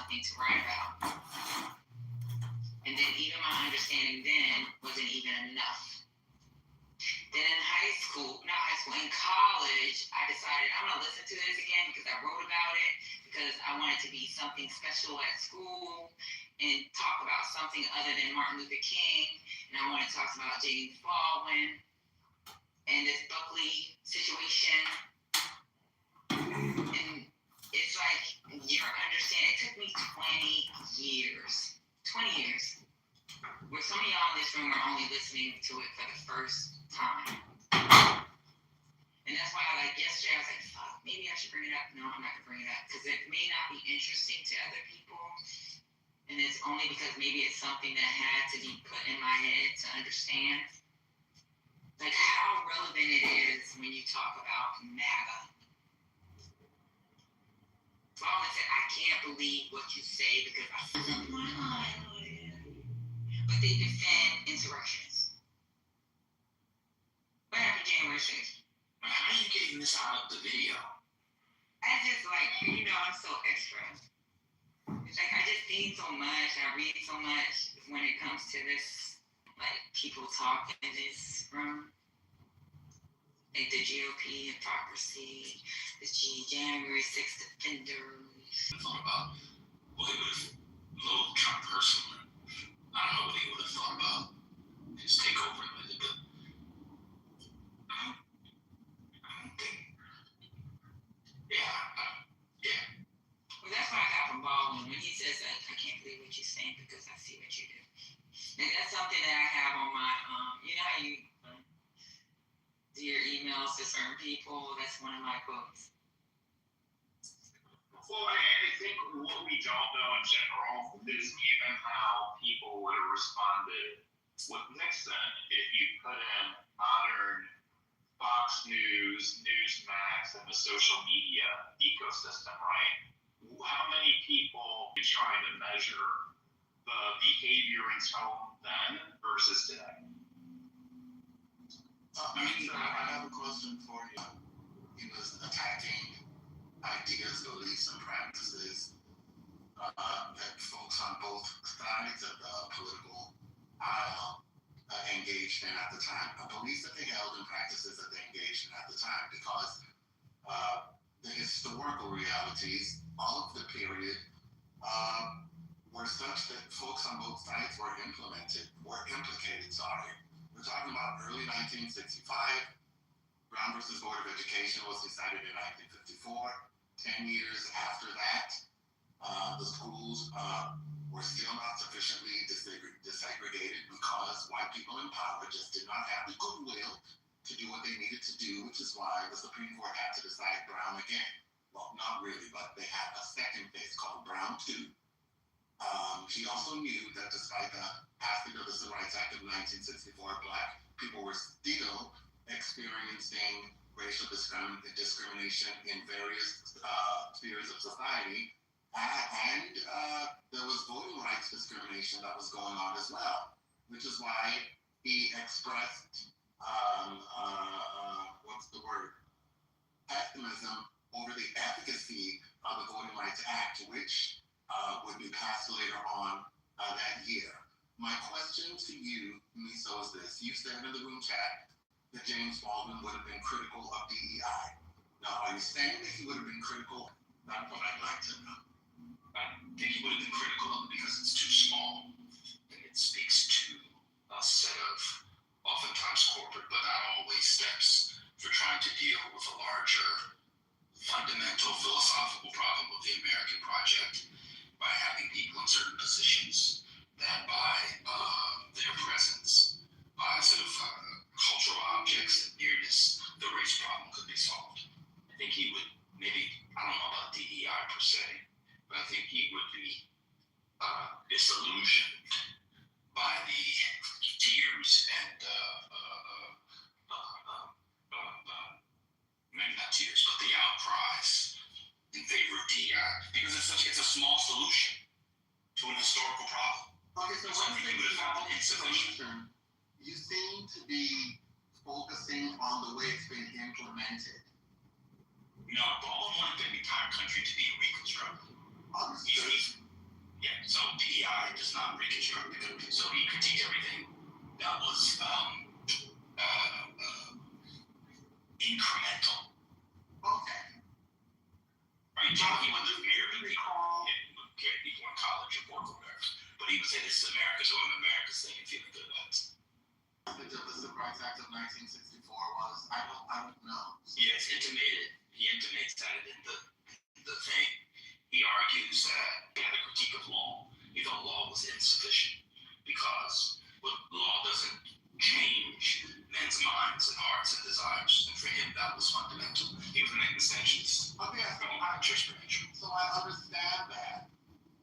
something to write about. And then even my understanding then wasn't even enough. Then in in college, I decided I'm going to listen to this again because I wrote about it, because I wanted to be something special at school and talk about something other than Martin Luther King. And I wanted to talk about James Baldwin and this Buckley situation. And it's like your understanding, it took me 20 years. 20 years. Where some of y'all in this room are only listening to it for the first time. And that's why, yesterday, I was like, fuck, maybe I should bring it up. No, I'm not going to bring it up. Because it may not be interesting to other people. And it's only because maybe it's something that had to be put in my head to understand. Like how relevant it is when you talk about MAGA. So I always say, I can't believe what you say because I feel like my eye. But they defend insurrectionists. What happened January 6th? How are you getting this out of the video? I just I'm so extra. It's like I just see so much, I read so much when it comes to this, people talk in this room. Like the GOP hypocrisy, the January 6th defenders. I thought about what he would have loathed Trump personally. I don't know what he would have thought about his takeover with it, but I don't think. Yeah. Well, that's what I got from Baldwin when he says that I can't believe what you're saying because I see what you do. And that's something that I have on my, you know how you do your emails to certain people? That's one of my quotes. Well, I think what we don't know in general is even how people would have responded with Nixon if you put in modern Fox News, Newsmax, and the social media ecosystem, right? How many people are trying to measure the behavior and tone then versus today? I have a question for you. He was attacking ideas, beliefs, and practices that folks on both sides of the political aisle engaged in at the time. Beliefs that they held and practices that they engaged in at the time, because the historical realities of the period were such that folks on both sides were implicated. We're talking about early 1965. Brown versus Board of Education was decided in 1954. 10 years after that, the schools were still not sufficiently desegregated because white people in power just did not have the goodwill to do what they needed to do, which is why the Supreme Court had to decide Brown again. Well, not really, but they had a second case called Brown 2. She also knew that despite the passage of the Civil Rights Act of 1964, Black people were still experiencing racial discrimination in various spheres of society, and there was voting rights discrimination that was going on as well, which is why he expressed pessimism over the efficacy of the Voting Rights Act, which would be passed later on that year. My question to you, Miso, is this. You said in the room chat that James Baldwin would have been critical of DEI. Now, are you saying that he would have been critical? That's what I'd like to know. I think he would have been critical of it because it's too small. And it speaks to a set of oftentimes corporate, but not always steps for trying to deal with a larger fundamental philosophical problem of the American project by having people in certain positions that by their presence, by sort of cultural objects and nearness, the race problem could be solved. I think he would maybe, I don't know about DEI per se, but I think he would be disillusioned by the tears and maybe not tears, but the outcries in favor of DEI, because it's a small solution to an historical problem. Okay, so one thing about the solution, you seem to be focusing on the way it's been implemented. No, Baldwin wanted the entire country to be reconstructed. Understood. guy does not reconstruct the country. So he critiqued everything that was incremental. Okay. Right? He went to America. He went to college in Portland, but he was saying this is America, so I'm America's thing and feeling good about it. The Civil Rights Act of 1964 was, I don't know. Yeah, it's intimated. He intimates that in the thing. He argues that he had a critique of law. He thought law was insufficient because law doesn't change men's minds and hearts and desires. And for him, that was fundamental. He was an existentialist. Okay, so I understand that.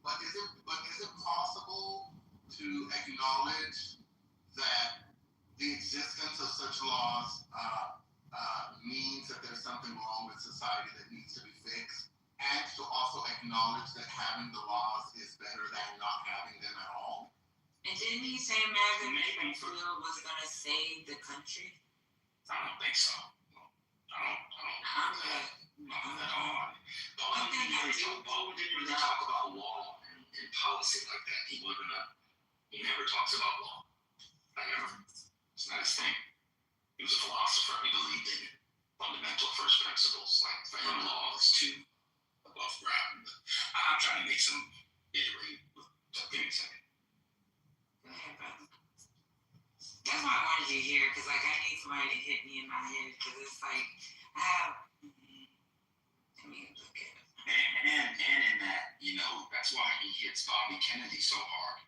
But is it possible to acknowledge that the existence of such laws means that there's something wrong with society that needs to be fixed, and to also acknowledge that having the laws is better than not having them at all? And didn't he say Marvin Mayfield was going to save the country? I don't think so. I don't know at all. Paul didn't really talk about law and policy like that. He never talks about law. It's not his thing. He was a philosopher. He believed in fundamental first principles. Like for him, law is too above ground. I'm trying to make some iterate. Give me a second. Go ahead, brother. That's why I wanted you here, because like I need somebody to hit me in my head, because it's like I have. Let me look at it. And in that, that's why he hits Bobby Kennedy so hard.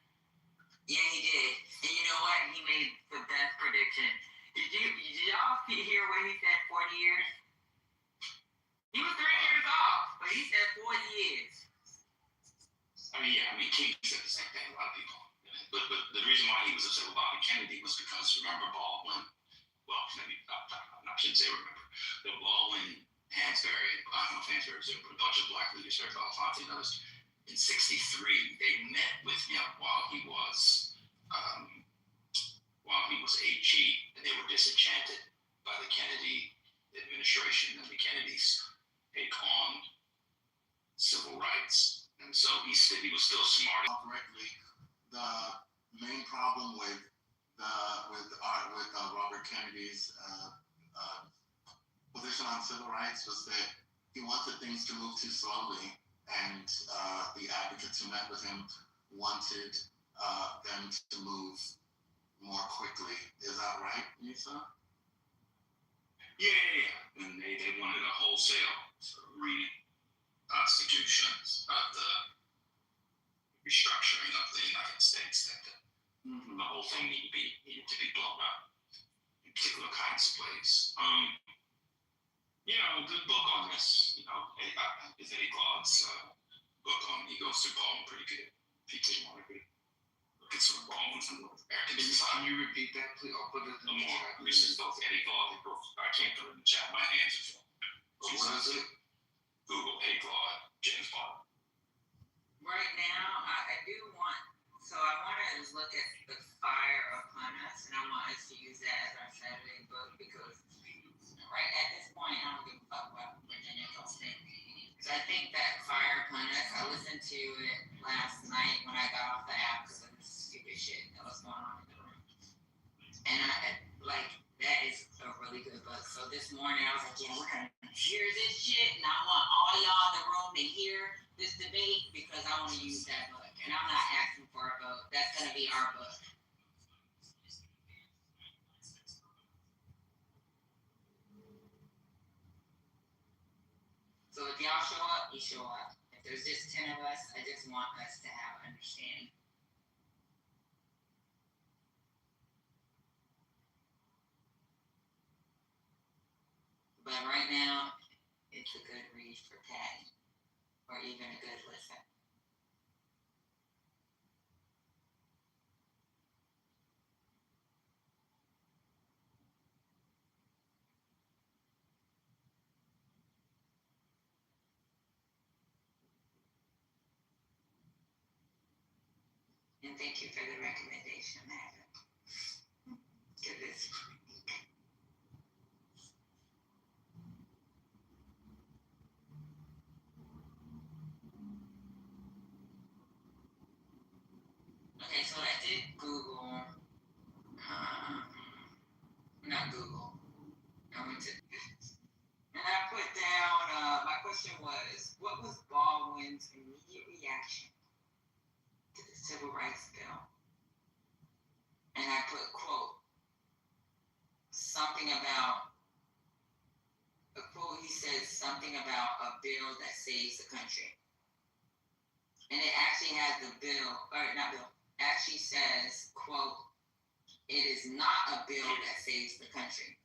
Yeah, he did. And you know what? He made the best prediction. Did y'all hear what he said? 40 years. He was 3 years off, but he said 40 years. King said the same thing. A lot of people. But the reason why he was upset with Bobby Kennedy was because remember Baldwin. Well, maybe I shouldn't say remember. But Baldwin, Hansberry, I don't know if Hansberry was there, but a bunch of black leaders, Alfonso and others, in '63, they met with him while he was AG, and they were disenchanted by the Kennedy administration and the Kennedys' take on civil rights. And so he was still smart. Correctly, the main problem with Robert Kennedy's position on civil rights was that he wanted things to move too slowly, and the advocates who met with him wanted them to move more quickly. Is that right, Nisa? Yeah. And they wanted a wholesale reconstitutions of the restructuring of the United States. That the whole thing needed to be blown up in particular kinds of ways. A good book on this. Is Eddie Claude's book on he goes through Baldwin pretty good. People want to look at some Baldwin from the American society. Can you repeat that, please? I'll put it in the more chat. recent book, Eddie Claude. I can't put it in the chat. My hands are full. What is it? Google Eddie Claude, James Bond. Right now, I do want. So I want to look at the Fire Upon Us, and I want us to use that as our Saturday book because right at this point, I don't give a fuck what Virginia don't think. So I think that Fire Upon Us, I listened to it last night when I got off the app because of the stupid shit that was going on in the room. And that is a really good book. So this morning I was like, yeah, we're going to hear this shit, and I want all y'all in the room to hear this debate because I want to use that book. And I'm not asking for a vote. That's going to be our book. So if y'all show up, you show up. If there's just 10 of us, I just want us to have understanding. But right now, it's a good read for Patty, or even a good listen. And thank you for the recommendation, Madam. Give this. reaction to the Civil Rights Bill. And I put, quote, something about, a quote, he says something about a bill that saves the country. And it actually has the bill, or not bill, actually says, quote, it is not a bill that saves the country.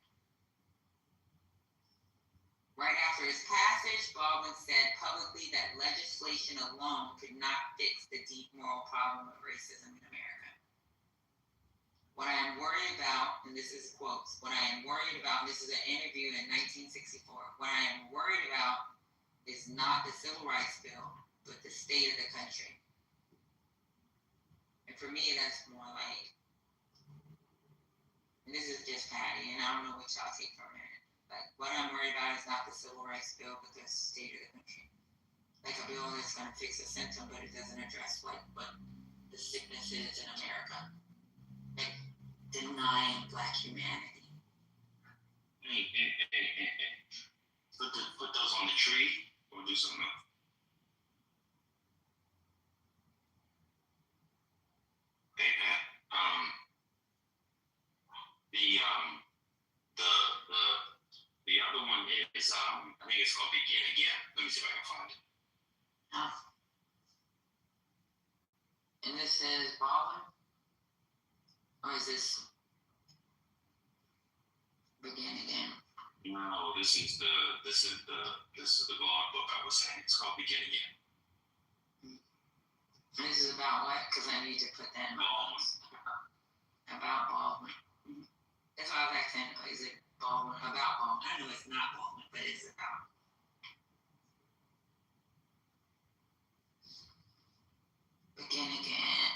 Right after its passage, Baldwin said publicly that legislation alone could not fix the deep moral problem of racism in America. What I am worried about, and this is quotes, what I am worried about, this is an interview in 1964, what I am worried about is not the Civil Rights Bill, but the state of the country. And for me, that's more like, and this is just Patty, and I don't know what y'all take from it. Like, what I'm worried about is not the Civil Rights Bill, but the state of the country. Like a bill that's going to fix a symptom, but it doesn't address what the sickness is in America. Like, denying Black humanity. Put those on the tree or do something else. Hey, Pat. The other one is I think it's called Begin Again. Let me see if I can find it. And this is Baldwin? Or is this Begin Again? No, this is the blog book I was saying. It's called Begin Again. And this is about what? Because I need to put that in my notes. About Baldwin. That's why I was asking, is it Baldwin? About Baldwin. I know it's not Baldwin, but it's about. Begin Again.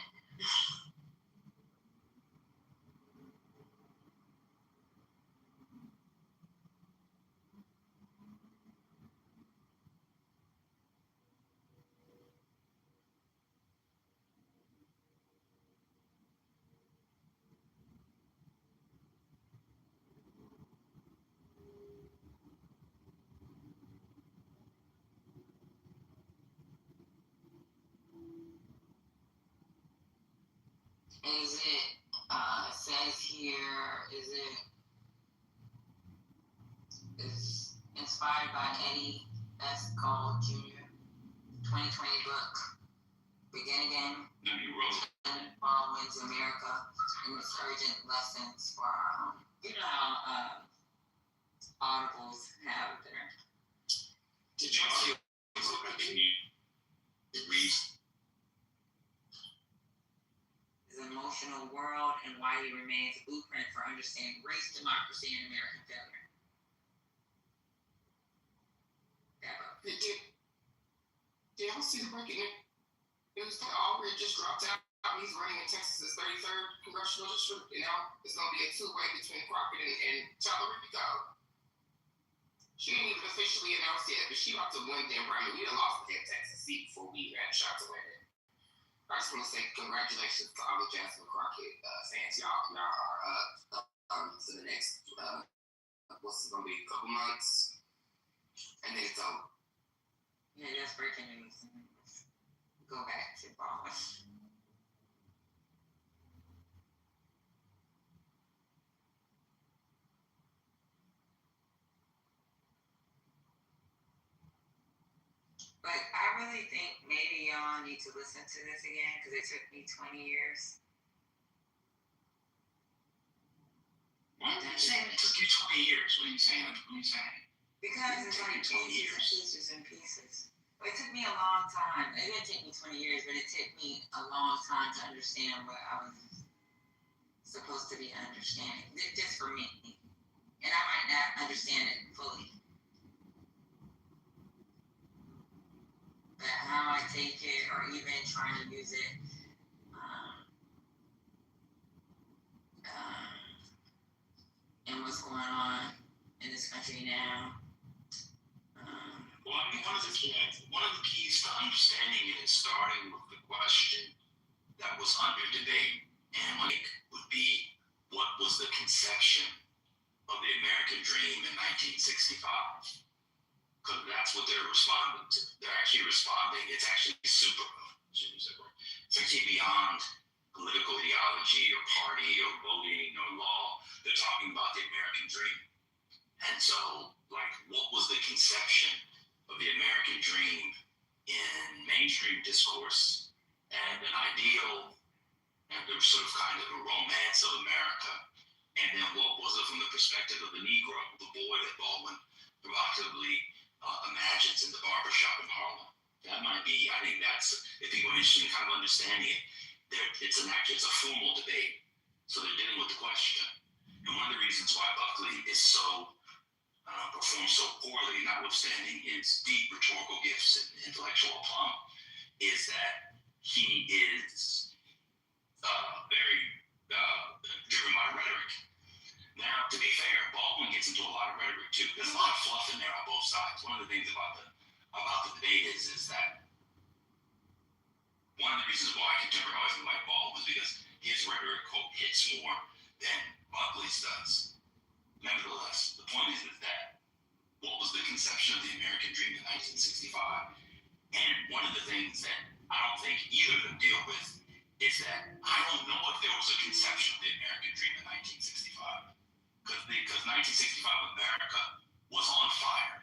Is it, says here, is inspired by Eddie S. Gall Jr. 2020 book, Begin Again, Baldwin's America, and its urgent lessons for our own. You know how Audibles have their. Did y'all see it reads? His emotional world and why he remains a blueprint for understanding race, democracy, and American failure. Did y'all see the breaking news that Albright just dropped out? He's running in Texas's 33rd congressional district, and now it's going to be a two-way between Crockett and Tyler Rico. She didn't even officially announce yet, but she about to win the primary. We done lost the Texas seat before we had a shot to win it. I just want to say congratulations to all the Jasmine Crockett fans. Y'all are up to the next, what's it going to be, a couple months, and then it's over. Yeah, that's breaking news. Go back to Baldwin. But I really think maybe y'all need to listen to this again because it took me 20 years. Why are you saying it took you 20 years? What are you saying? Because it's like pieces and pieces. It took me a long time. It didn't take me 20 years, but it took me a long time to understand what I was supposed to be understanding. Just for me. And I might not understand it fully. But how I take it or even trying to use it and what's going on in this country now. Well, I mean, one of the keys to understanding it is starting with the question that was under debate, and would be, what was the conception of the American dream in 1965? Because that's what they're responding to. They're actually responding. It's actually super or law, they're talking about the American dream. And so, like, what was the conception of the American dream in mainstream discourse and an ideal and the sort of kind of a romance of America? And then what was it from the perspective of the Negro, the boy that Baldwin provocatively imagines in the barbershop in Harlem? That might be, I think that's, if people are interested in kind of understanding it, it's a formal debate. So they're dealing with the question. And one of the reasons why Buckley is so, performs so poorly, notwithstanding his deep rhetorical gifts and intellectual aplomb, is that he is very driven by rhetoric. Now, to be fair, Baldwin gets into a lot of rhetoric too. There's a lot of fluff in there on both sides. One of the things about the debate is that one of the reasons why contemporaries like Baldwin was because his rhetoric, quote, hits more than Buckley's does. Nevertheless, the point is that what was the conception of the American dream in 1965? And one of the things that I don't think either of them deal with is that I don't know if there was a conception of the American dream in 1965. Because 1965 America was on fire.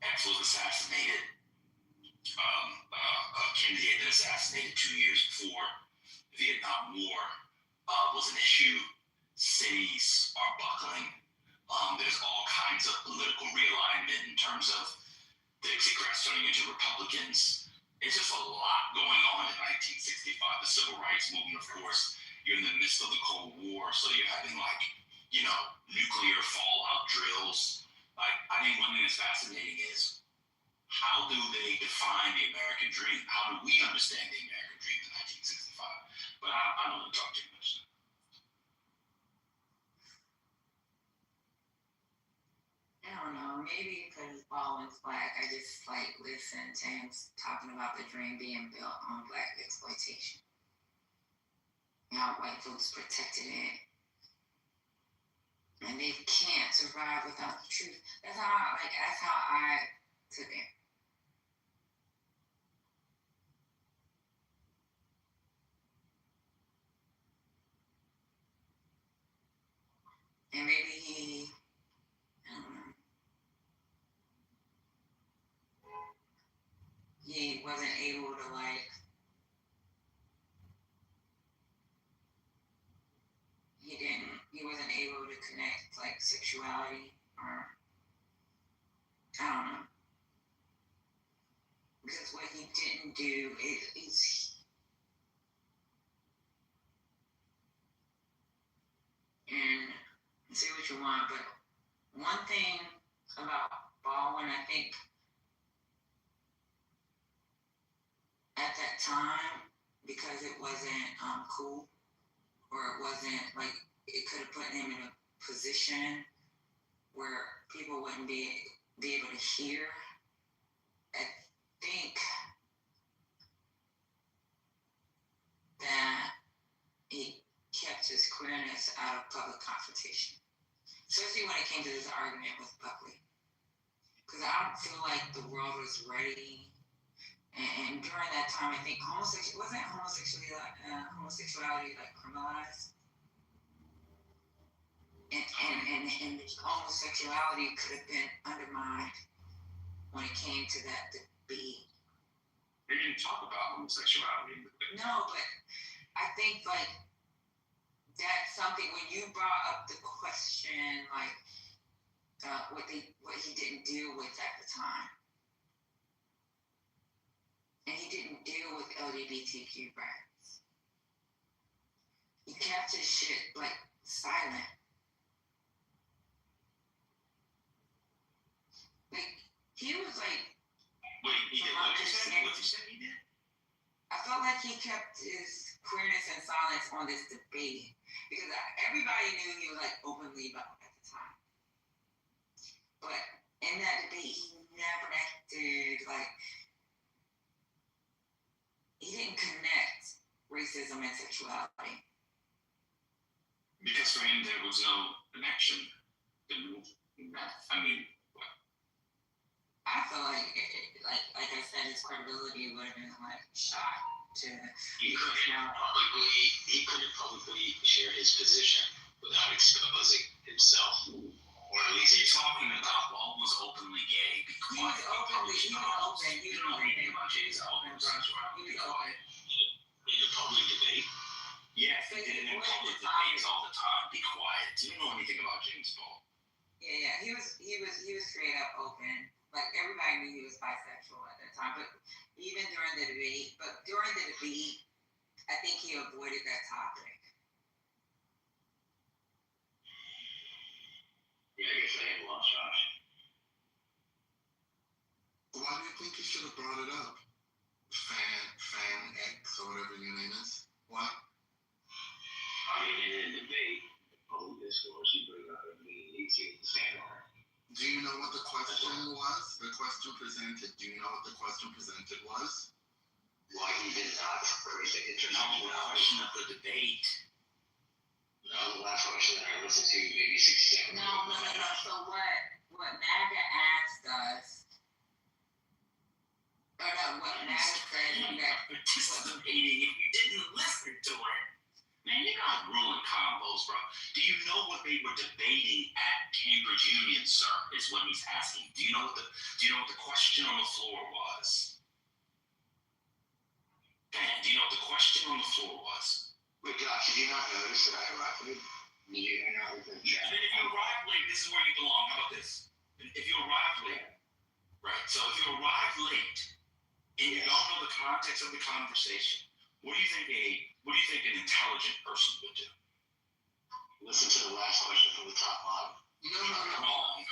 X was assassinated. Kennedy had been assassinated 2 years before. The Vietnam War was an issue. Cities are buckling. There's all kinds of political realignment in terms of the Dixiecrats turning into Republicans. It's just a lot going on in 1965. The Civil Rights Movement, of course. You're in the midst of the Cold War, so you're having nuclear fallout drills. I think one thing that's fascinating is how do they define the American dream? How do we understand the American dream in 1965? But I don't want to talk too much. I don't know, maybe because Baldwin's black, I just listen to him talking about the dream being built on black exploitation. White folks protected it. And they can't survive without the truth. That's how I took it. And maybe he wasn't able to he wasn't able to connect sexuality or I don't know. Because what he didn't do is and say what you want, but one thing about Baldwin, I think at that time, because it wasn't cool, or it wasn't it could have put him in a position where people wouldn't be able to hear. I think that he kept his queerness out of public confrontation, especially when it came to this argument with Buckley. Because I don't feel like the world was ready. And during that time, I think homosexuality criminalized? And homosexuality could have been undermined when it came to that debate. They didn't talk about homosexuality. No, but I think that's something when you brought up the question what he didn't deal with at the time. And he didn't deal with LGBTQ rights. He kept his shit silent. He was Wait, he did what you said he did? I felt like he kept his queerness and silence on this debate because everybody knew he was openly about it at the time. But in that debate, he never acted he didn't connect racism and sexuality. Because for him, there was no connection. I mean, what? I feel like, like I said, his credibility would have been like shot to. He couldn't publicly share his position without exposing himself. Or at least he's talking about Baldwin was openly gay. He was open. He You don't know anything about James Baldwin. He was open. In the public debate? Yes, he did it in public debates all the time. Be quiet. You don't know anything about James Baldwin. Yeah. He was straight up open. Like everybody knew he was bisexual at that time. But even during the debate, I think he avoided that topic. Yeah, I guess I have lost Josh. Why do you think he should have brought it up? Fan X or whatever your name is. What? I mean, in a debate, public discourse, you bring up immediately to stand on it. Do you know what the question was? The question presented. Do you know what the question presented was? Why he did not raise the international question of the debate. No, the last question that I listened to, maybe 6 seconds. No. So what MAGA asked us, or no, what MAGA said that participating if you didn't listen to it. Man, you got ruined combos, bro. Do you know what they were debating at Cambridge Union, sir? Is what he's asking. Do you know what the question on the floor was? Dan, do you know what the question on the floor was? Wait, Josh, did you not notice that I arrived late? Yeah, I know. If you arrive late, this is where you belong. How about this? If you arrive late, right? So if you arrive late and you don't know the context of the conversation, what do you think an intelligent person would do? Listen to the last question from the top line. No. Wrong.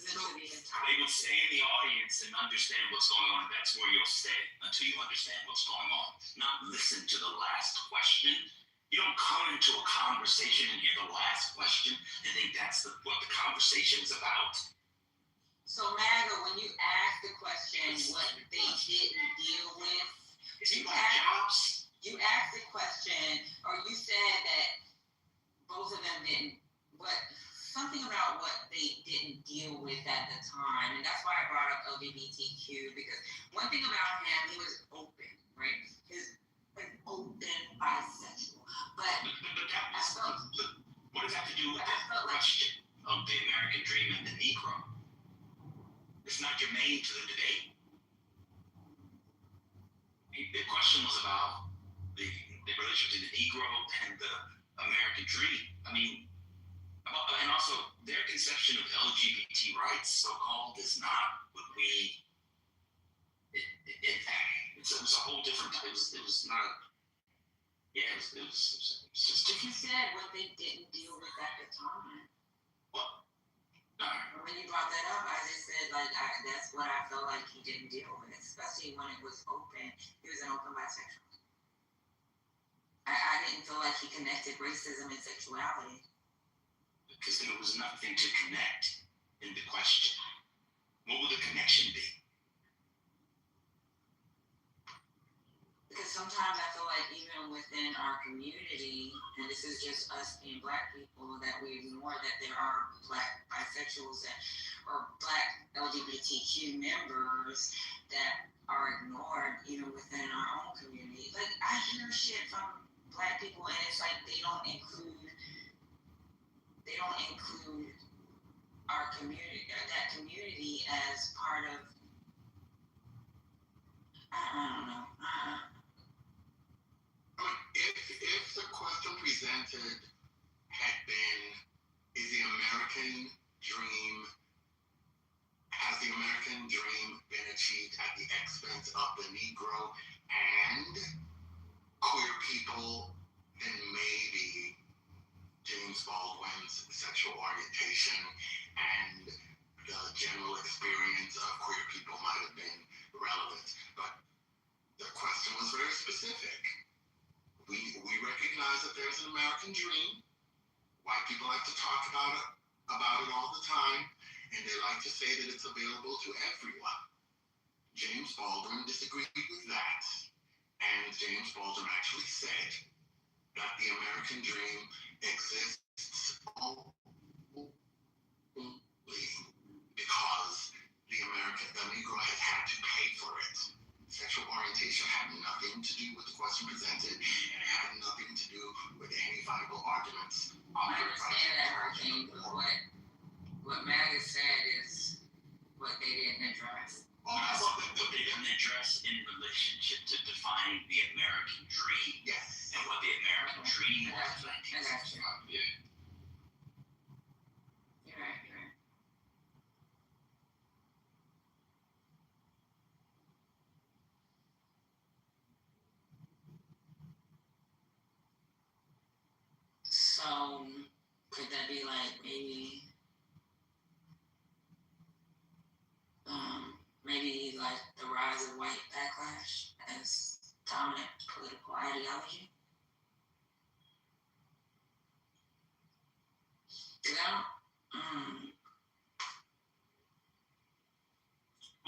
They would stay in the audience and understand what's going on. That's where you'll stay until you understand what's going on. Not listen to the last question. You don't come into a conversation and hear the last question and think that's what the conversation is about. So MAGA, when you ask the question what they didn't deal with, you asked the question, or you said that both of them didn't, but something about what they didn't deal with at the time, and that's why I brought up LGBTQ, because one thing about him, he was open, right? He's an open bisexual, but what does that have to do with the question of the American dream and the Negro? It's not germane to the debate. The question was about the relationship between the Negro and the American dream. I mean, and also their conception of LGBT rights, so-called, is not what we. It was a whole different. It was not. Yeah, it was just. But you said what they didn't deal with at the time. What? When you brought that up, I just said that's what I felt like he didn't deal with, especially when it was open. He was an open bisexual. I didn't feel like he connected racism and sexuality. Because there was nothing to connect in the question. What would the connection be? Because sometimes I feel like even within our community, and this is just us being Black people, that we ignore that there are Black bisexuals or Black LGBTQ members that are ignored even within our own community. Like, I hear shit from Black people, and it's like they don't include our community, that community, as part of. I don't know. If the question presented had been, has the American dream been achieved at the expense of the Negro and queer people, then maybe James Baldwin's sexual orientation and the general experience of queer people might have been relevant. But the question was very specific. We recognize that there's an American dream. White people like to talk about it all the time, and they like to say that it's available to everyone. James Baldwin disagreed with that, and James Baldwin actually said that the American dream exists only because the the Negro has had to pay for it. Sexual orientation had nothing to do with the question presented, and it had nothing to do with any viable arguments. I understand that, Hakeem, but what Maga said is what they didn't address. What they didn't address in relationship to defining the American dream. Yes. And what the American dream was in I got you. 1965. Yeah. You're right, you're right. So, could that be like maybe like the rise of white backlash as dominant political ideology? Well,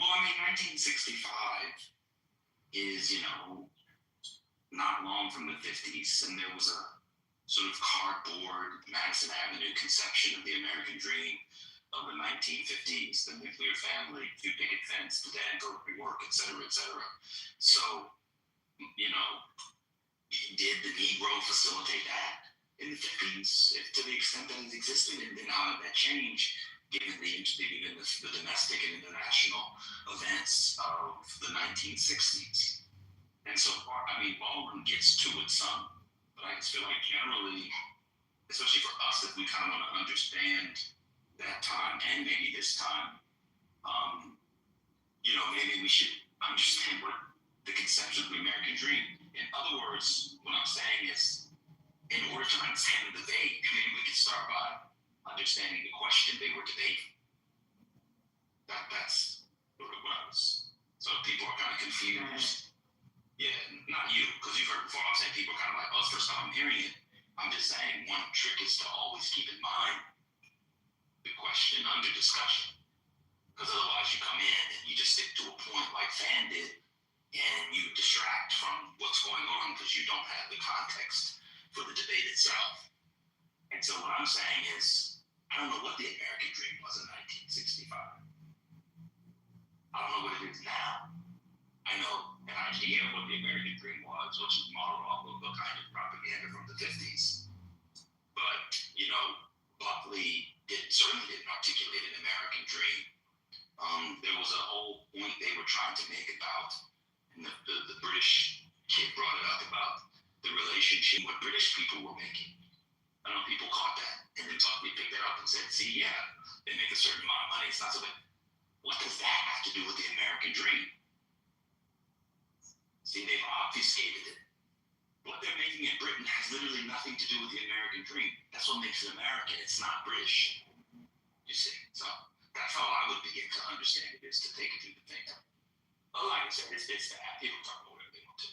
I mean, 1965 is, not long from the 50s, and there was a sort of cardboard Madison Avenue conception of the American dream of the 1950s, the nuclear family, two picket fence, the dad go to work, et cetera, et cetera. So, did the Negro facilitate that in the 50s, to the extent that it existed, and then how did that change given the domestic and international events of the 1960s? And so, Baldwin gets to it some, but I just feel like generally, especially for us, if we kind of want to understand that time and maybe this time, maybe we should understand what the conception of the American dream. In other words, what I'm saying is, in order to understand the debate, maybe we could start by understanding the question they were debating. That's what it was. So people are kind of confused. Yeah, not you, because you've heard before. I'm saying people are kind of like, oh, first time I'm hearing it. I'm just saying one trick is to always keep in mind the question under discussion. Because otherwise you come in and you just stick to a point like Fan did, and you distract from what's going on because you don't have the context for the debate itself. And so what I'm saying is, I don't know what the American dream was in 1965. I don't know what it is now. I know an idea of what the American dream was, which was modeled off of the kind of propaganda from the 50s. But, Buckley certainly didn't articulate an American dream. There was a whole point they were trying to make about, and the British kid brought it up about the relationship what British people were making. I don't know if people caught that. And then Buckley picked that up and said, see, yeah, they make a certain amount of money. It's not so bad. What does that have to do with the American dream? See, they've obfuscated it. What they're making in Britain has literally nothing to do with the American dream. That's what makes it American. It's not British. You see? So that's how I would begin to understand it, is to take it through the thing. But like I said, it's that. People talk about whatever they want to.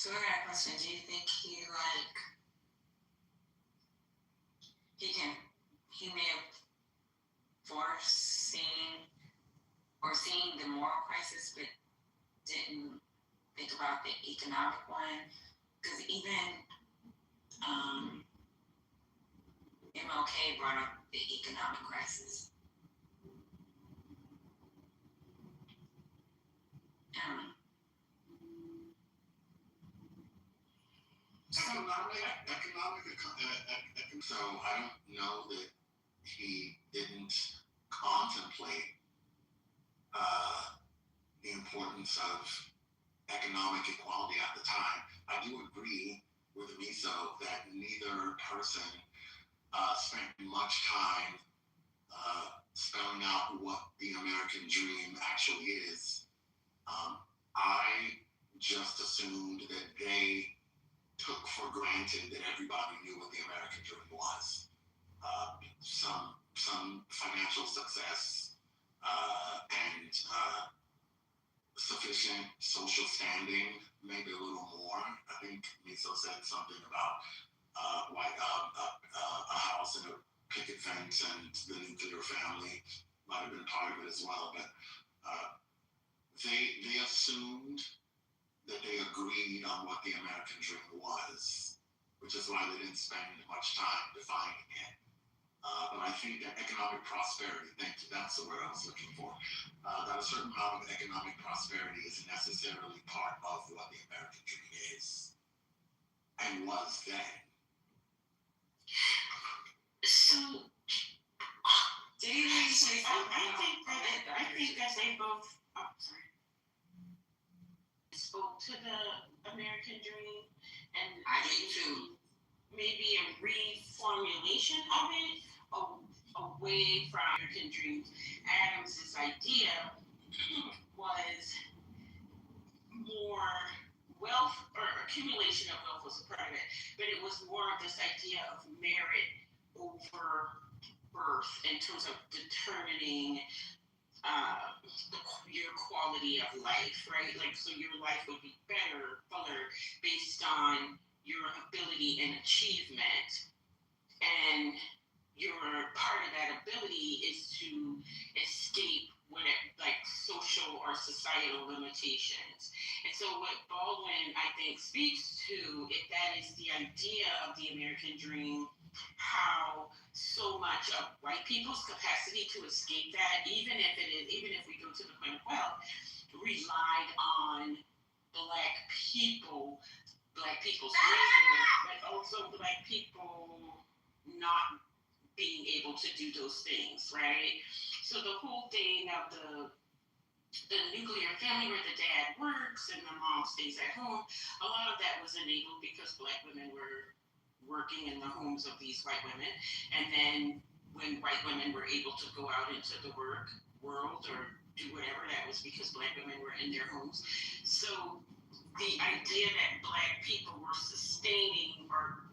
So I got a question. Do you think he may have foreseen or seen the moral crisis, but didn't think about the economic one? Because even MLK brought up the economic crisis. So I don't know that he didn't contemplate the importance of economic equality at the time. I do agree with Miso that neither person spent much time spelling out what the American dream actually is. I just assumed that they took for granted that everybody knew what the American dream was. Some financial success and sufficient social standing, maybe a little more. I think Miso said something about a house and a picket fence and the nuclear family might have been part of it as well. But they assumed that they agreed on what the American dream was, which is why they didn't spend much time defining it. But I think that economic prosperity, thank you, that's the word I was looking for, that a certain amount of economic prosperity is necessarily part of what the American dream is and was then. So Did you really say I think that they both spoke to the American dream, and I did too. maybe a reformulation of it away from American dreams. Adams's idea was more wealth, or accumulation of wealth was a part of it, but it was more of this idea of merit over birth in terms of determining your quality of life, right? Like, so your life would be better, fuller, based on your ability and achievement. And your part of that ability is to escape like social or societal limitations. And so what Baldwin, I think, speaks to, if that is the idea of the American dream, how so much of white people's capacity to escape that, even if we go to the point of wealth, relied on black people's labor, but also black people not being able to do those things, right? So the whole thing of the nuclear family where the dad works and the mom stays at home, a lot of that was enabled because black women were working in the homes of these white women. And then when white women were able to go out into the work world or do whatever, that was because black women were in their homes. So the idea that black people were sustaining or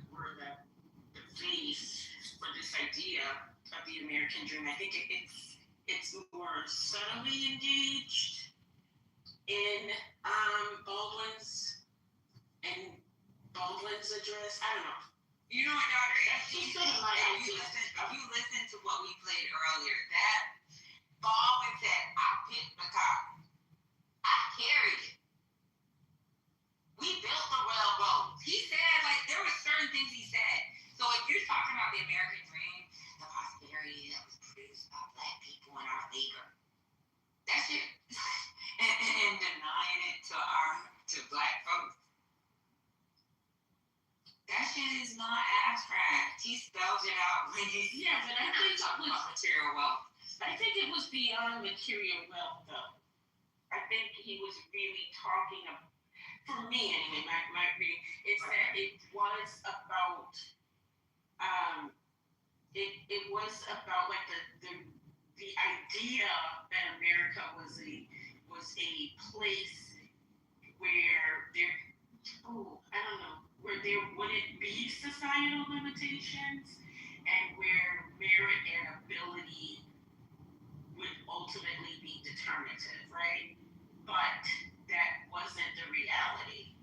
were the base for this idea of the American dream, I think it's more subtly engaged in Baldwin's address. I don't know. You know what, Doctor? She's sort of my idea. If you listen to what we played earlier, that Baldwin said, I picked the car. I carried it. We built the railroad. He said, like, there were certain things he said. So if you're talking about the American dream, the prosperity that was produced by black people and our labor, that's it. and denying it to black folks. That shit is not abstract. He spells it out when he's but I think talking about material wealth. I think it was beyond material wealth, though. I think he was really talking about, for me anyway, my reading, is that it was about it was about like the idea that America was a place where where there wouldn't be societal limitations, and where merit and ability would ultimately be determinative, right? But that wasn't the reality.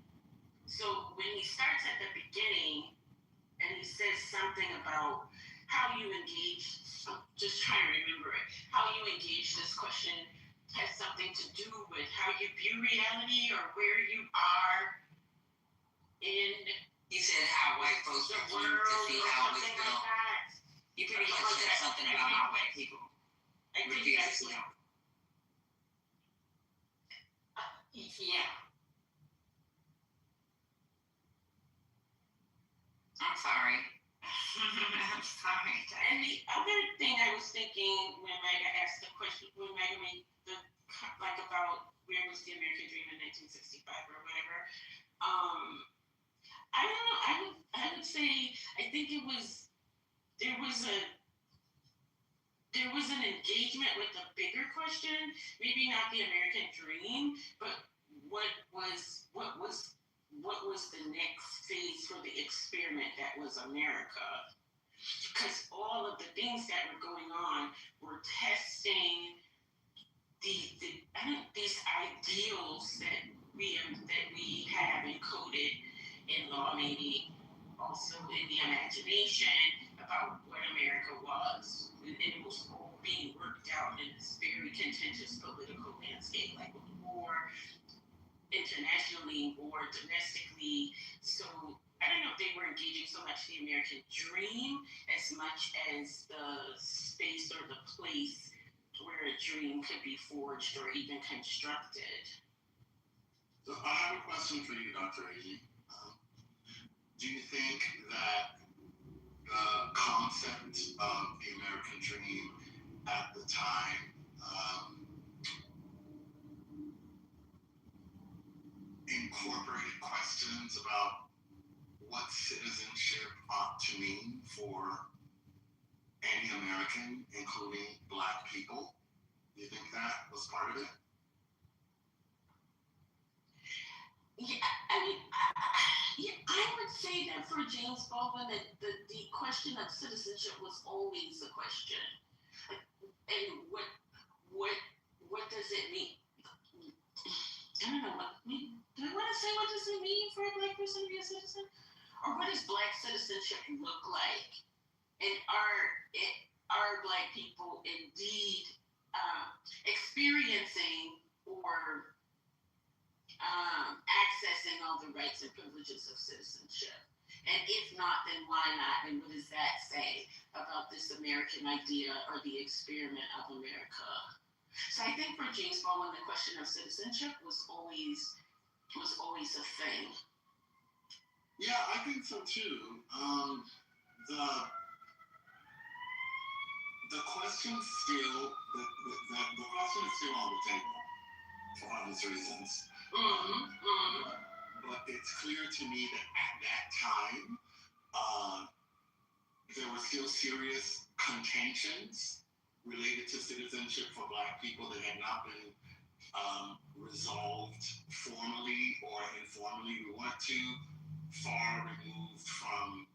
So when he starts at the beginning and he says something about how you engage, I'm just trying to remember it, how you engage this question has something to do with how you view reality or where you are in. He said how white folks the refuse world to see or how it was something built. like that. He pretty much said something about how white people I think refuse to that's see how. yeah. I'm sorry. I'm sorry. And the other thing I was thinking when Mega asked the question, when Mega made the like about where was the American dream in 1965 or whatever, I don't know. I would say I think there was an engagement with the bigger question, maybe not the American dream, but what was the next phase for the experiment that was America? Because all of the things that were going on were testing these ideals that we have encoded in law, maybe also in the imagination about what America was. And it was all being worked out in this very contentious political landscape, like with war internationally, war domestically. So I don't know if they were engaging so much the American dream as much as the space or the place where a dream could be forged or even constructed. So I have a question for you, Dr. Agee. Do you think that the concept of the American dream at the time incorporated questions about what citizenship ought to mean for any American, including Black people? Do you think that was part of it? Yeah, I mean, I would say that for James Baldwin, that the question of citizenship was always a question. Like, and what does it mean? I don't know what. Do I want to say what does it mean for a Black person to be a citizen, or what does Black citizenship look like? And are Black people indeed experiencing or accessing all the rights and privileges of citizenship? And if not, then why not? And what does that say about this American idea or the experiment of America? So I think for James Baldwin, the question of citizenship was always a thing. Yeah, I think so too. The question still the question is still on the table for obvious reasons. But it's clear to me that at that time, there were still serious contentions related to citizenship for Black people that had not been resolved formally or informally. We weren't too far removed from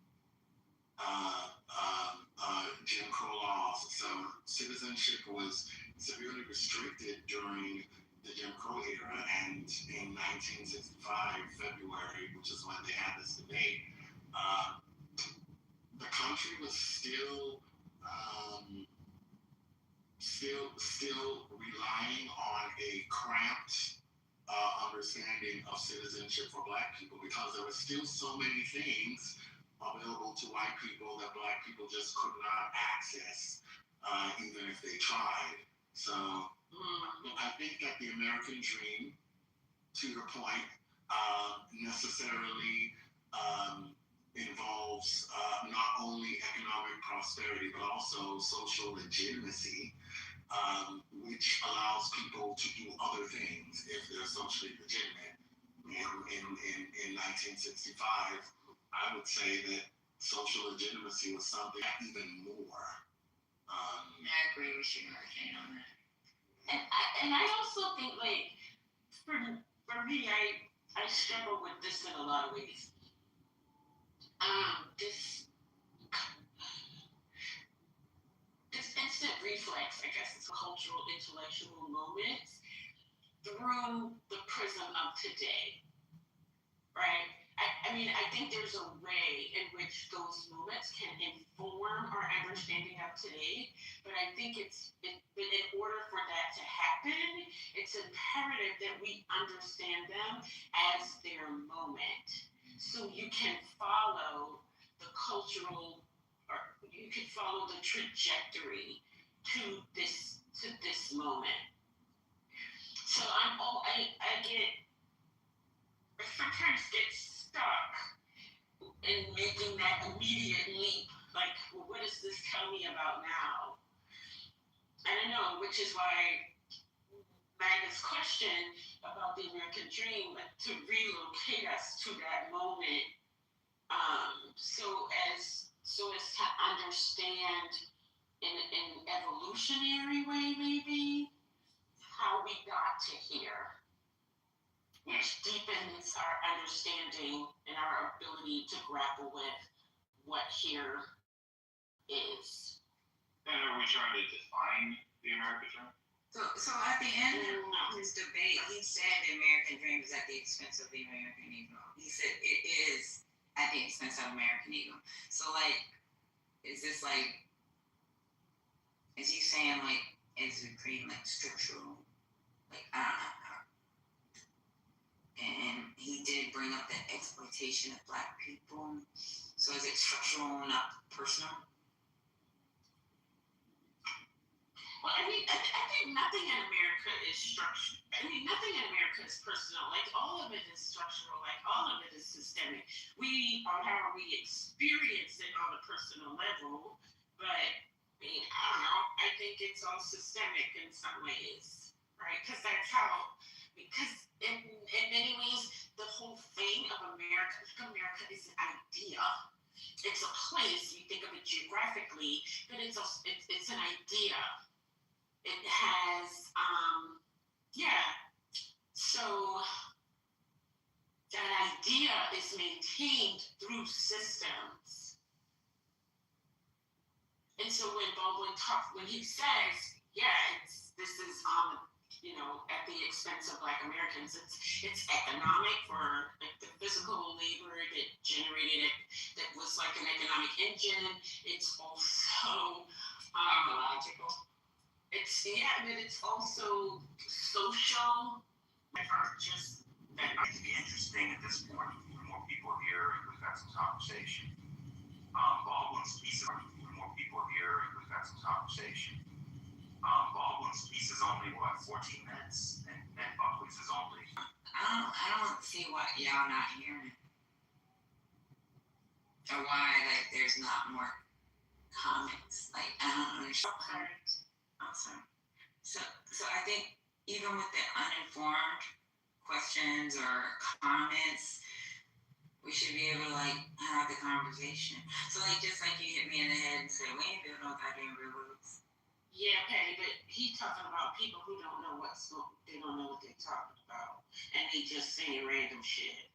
Jim Crow laws, so citizenship was severely restricted during the Jim Crow era, and in 1965 February, which is when they had this debate, the country was still relying on a cramped understanding of citizenship for Black people, because there were still so many things available to white people that Black people just could not access, even if they tried. So I think that the American dream, to your point, necessarily involves not only economic prosperity, but also social legitimacy, which allows people to do other things if they're socially legitimate. In 1965, I would say that social legitimacy was something even more. I agree with you, Hurricane, on that. And I also think, like, for me, I struggle with this in a lot of ways. This instant reflex, I guess, it's a cultural, intellectual moment through the prism of today, right? I mean, I think there's a way in which those moments can inform our understanding of today, but I think but in order for that to happen, it's imperative that we understand them as their moment. So you can follow the cultural, or you can follow the trajectory to this moment. So I sometimes get stuck in making that immediate leap. Like, well, what does this tell me about now? I don't know, which is why Magda's question about the American dream, like, to relocate us to that moment, so as to understand in an evolutionary way, maybe, how we got to here, which deepens our understanding and our ability to grapple with what here is. And are we trying to define the American dream? So at the end of his debate, he said the American dream is at the expense of the American ego. He said it is at the expense of American ego. So, like, is this like, is he saying, like, is it creating, like, structural, like, and he did bring up the exploitation of Black people. So is it structural, not personal? Well, I think nothing in America is structural. I mean, nothing in America is personal. Like, all of it is structural. Like, all of it is systemic. We, or however we experience it on a personal level, but I mean, I don't know. I think it's all systemic in some ways, right? Because in many ways, the whole thing of America is an idea. It's a place. You think of it geographically, but it's an idea. It has, so that idea is maintained through systems. And so when he says, this is at the expense of Black Americans, it's economic for like the physical labor that generated it, that was like an economic engine. It's also Psychological. But it's also social. Just that might be interesting at this point. More people here, and we've had some conversation. Baldwin's piece of more people here, and we've had some conversation. Baldwin's piece is only 14 minutes, and Buckley's is only. I don't see why y'all not hearing it, or why there's not more comments. I don't understand. I'm sorry. So I think even with the uninformed questions or comments, we should be able to have the conversation. So just like you hit me in the head and said, we ain't building no goddamn railroads. Yeah, Patty, but he's talking about people who don't know they don't know what they're talking about, and they just saying random shit.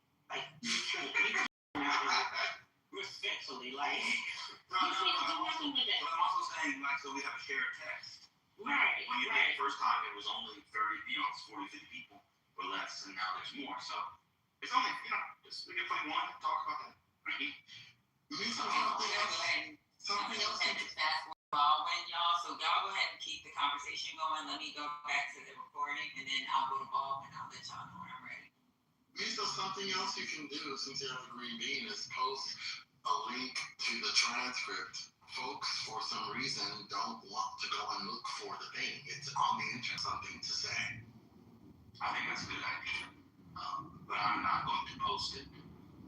Respectfully, No, you can't do nothing with that. But I'm also saying, so we have a shared text. Right. When you did the first time, it was only 30, 40, 50 people or less, and now there's more. So it's only, we can play one, talk about that. Something else to fast forward y'all. So y'all go ahead and keep the conversation going. Let me go back to the recording, and then I'll go to Bob and I'll let y'all know when I'm ready. So something else you can do since you have a green bean is post a link to the transcript. Folks, for some reason, don't want to go and look for the thing. It's on the internet, something to say. I think that's a good idea. But I'm not going to post it.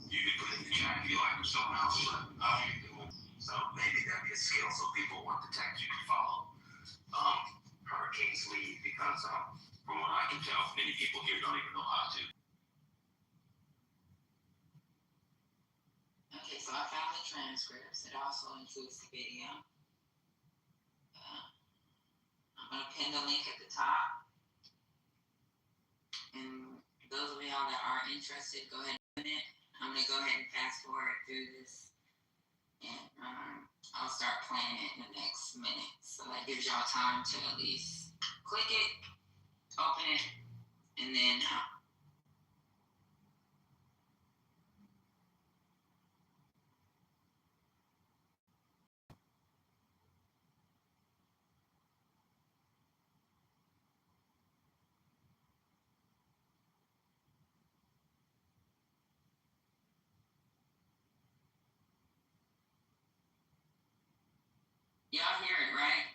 You can put it in the chat if you like, or someone else should. So maybe that'd be a skill so people want the text you can follow. Hurricanes lead because from what I can tell, many people here don't even know how to. Okay, so I found the transcripts. It also includes the video. I'm going to pin the link at the top. And those of y'all that are interested, go ahead and pin it. I'm going to go ahead and fast forward through this. And I'll start playing it in the next minute. So that gives y'all time to at least click it, open it, and then y'all hear it, right?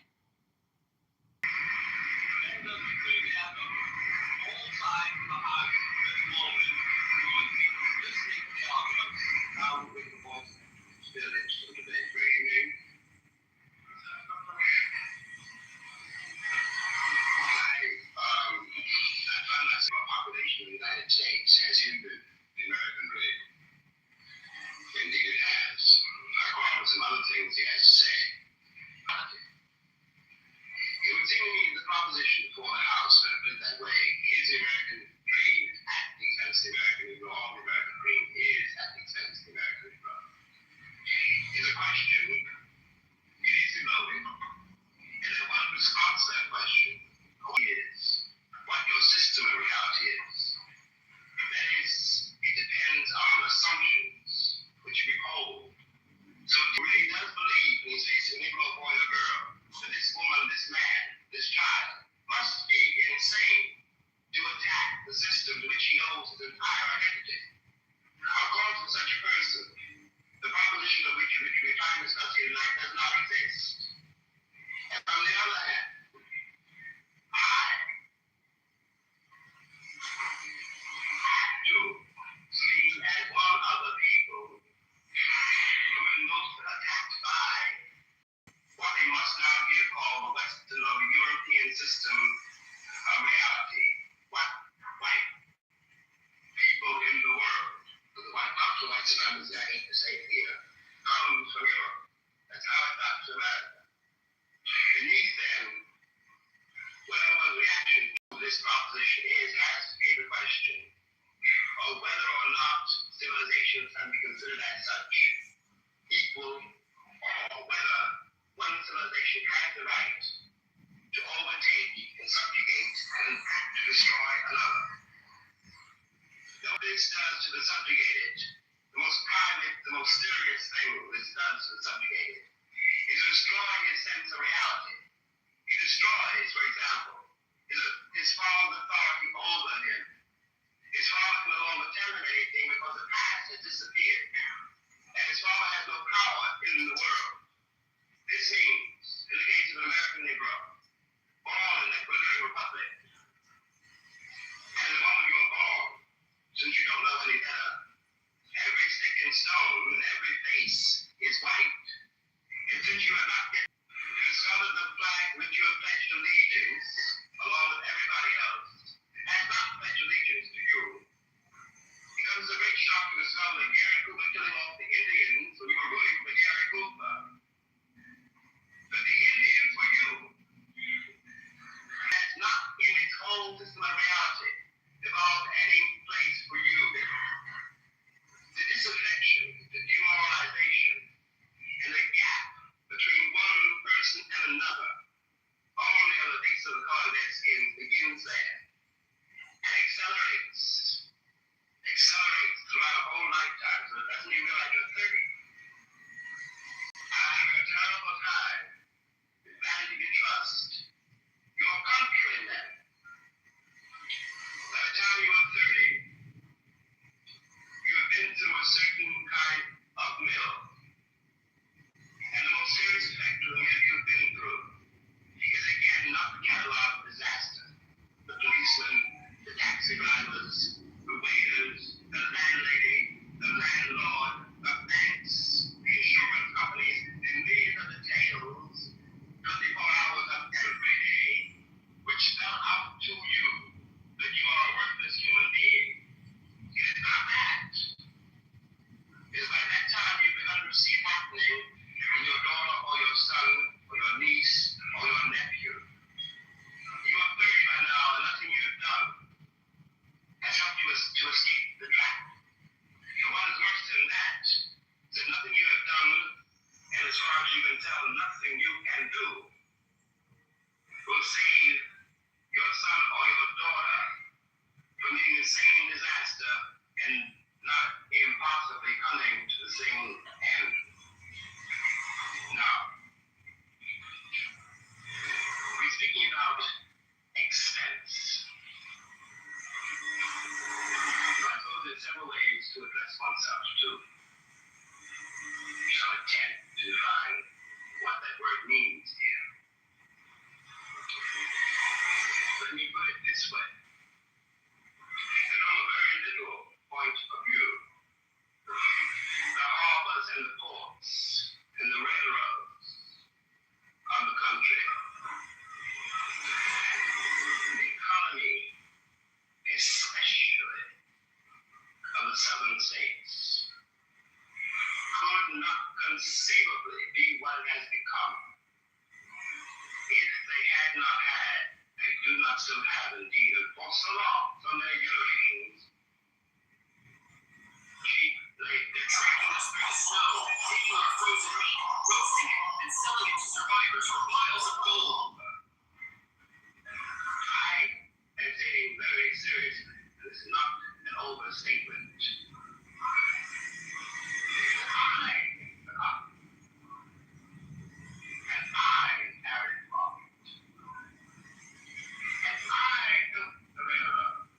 Population of the United States has hindered the American dream. Indeed, it has. According to some other things he has said. It would seem to me the proposition before the House, and I put it that way, is the American dream at the expense of the American Negro. The American dream is at the expense of the American Negro. Is a question. It is loaded. And then one response to that question is what your system of reality is. That is, it depends on assumptions which we hold. So he really does believe when he's facing a Negro boy or girl that this woman, this man, this child must be insane to attack the system to which he owes his entire identity. Of for such a person. The proposition of which we find discussing tonight does not exist. And on the other hand, I have to see as one other people who are most attacked by what they must now give called the Western or the European system of reality. What white people in the world, the white white supremacy, I hate to say it here, comes from Europe. That's how it got to America. Beneath them, whatever the reaction to this proposition has to be the question of whether or not civilizations can be considered as such equal, or whether one civilization has the right to overtake and subjugate and to destroy another. What this does to the subjugated, the most private, the most serious thing this does to the subjugated, is destroying his sense of reality. It destroys, for example, his father's authority over him. His father can no longer tell him anything because the past has disappeared. And his father has no power in the world. This means, in the case of an American Negro, born in that glittering republic, and the moment you are born, since you don't know any better, every stick and stone and every face is white. And since you have not yet discovered the flag which you have pledged allegiance, along with everybody else, has not pledged allegiance to you, it comes a great shock to discover that Gary Cooper killing off the Indians when you were rooting for Gary Cooper. But the Indians were you. Has not in its own system of reality evolved any place for you. The disaffection, the demoralization, and the gap between one person and another, only on the basis of the color of their skin, begins there and accelerates throughout a whole lifetime, so it doesn't even realize you're 30. I'm having a terrible time with vanity and trust. Your countrymen, by the time you are 30, you have been through a certain kind of mill. And the most serious effect of the mill you've been through is again not the catalog of disaster. The policemen, the taxi drivers, the waiters, the landlady, the landlord, the banks, the insurance companies, and these are the tales, 24 hours of every day, which spell out to you that you are a worthless human being. It is not that. It is by that time you've begun to see it happening in your daughter or your son or your niece or your nephew. You are 30 by now, and nothing you have done has helped you to escape the trap. And what is worse than that is that nothing you have done, and as far as you can tell, nothing you can do, will save your son or your daughter from meeting the same disaster and not impossibly coming to the same end. Now, we're speaking about expense. I suppose there's several ways to address oneself too. We shall attempt to define what that word means here. Let me put it this way. And from a very literal point of view, the harbors and the ports and the railroads of the country, the economy, especially of the southern states, could not conceivably be what it has become if they had not had, and do not still have indeed, and for so long, so many generations, cheap labor. They're tracking us through the snow, taking our frozen meat, roasting it, and selling it to survivors for piles of gold. I am taking very seriously. This is not an overstatement. I carried profit. And I took the railroad.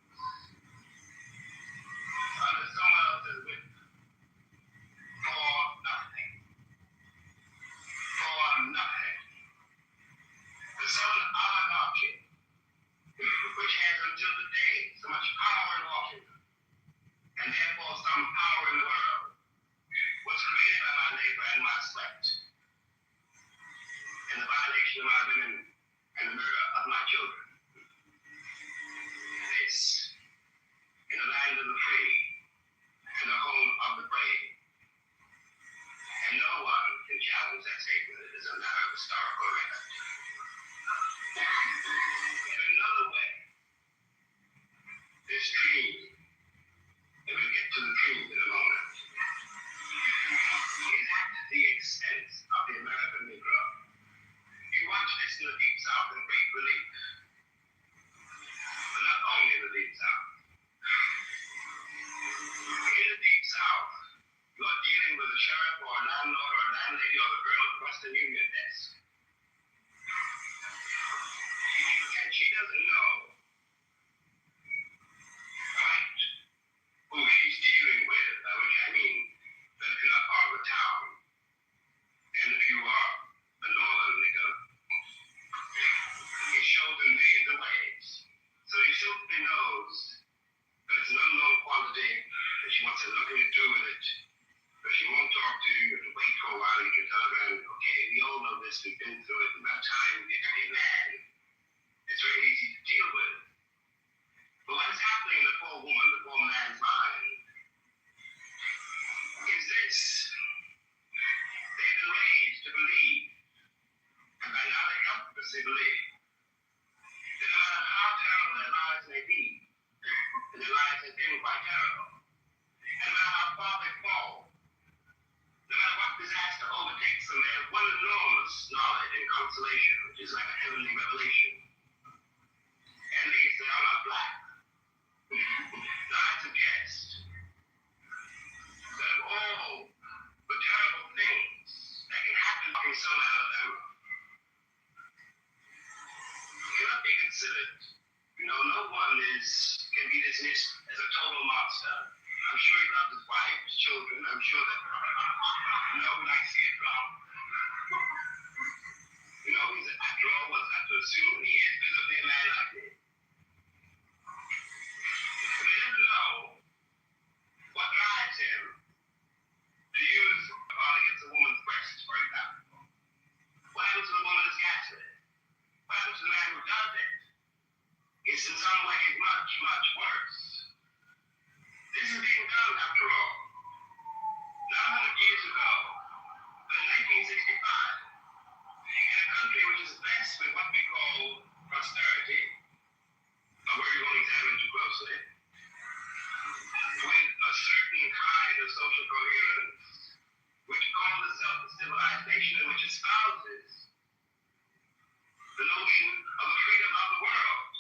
knows that it's an unknown quality and she wants to have nothing to do with it. But she won't talk to you, you have to wait for a while, you can tell her, okay, we all know this, we've been through it, and by the time we get to be a man, it's very easy to deal with. But what is happening in the poor woman, the poor man's mind, is this. They've been raised to believe, and by now they helplessly believe, that no matter how terrible their lives may be, and their lives have been quite terrible, and no matter how far they fall, no matter what disaster overtakes them, they have one enormous knowledge and consolation, which is like a heavenly revelation. At least they are not black. Now I suggest that of all the terrible things that can happen from some Alabama, cannot be considered, no one can be dismissed as a total monster. I'm sure he loved his wife, his children. I'm sure that, we like to see it wrong. He's, after all, what's not to assume, he is visibly a man like me. But they didn't know what drives him to use a ball against a woman's breast, for example. What happens to the woman who's gaslit? What happens to the man who does it? It's in some ways much, much worse. This is being done, after all, not 100 years ago, but in 1965, in a country which is blessed with what we call prosperity, a word you won't examine too closely, with a certain kind of social coherence, which calls itself a civilized nation and which espouses the notion of the freedom of the world.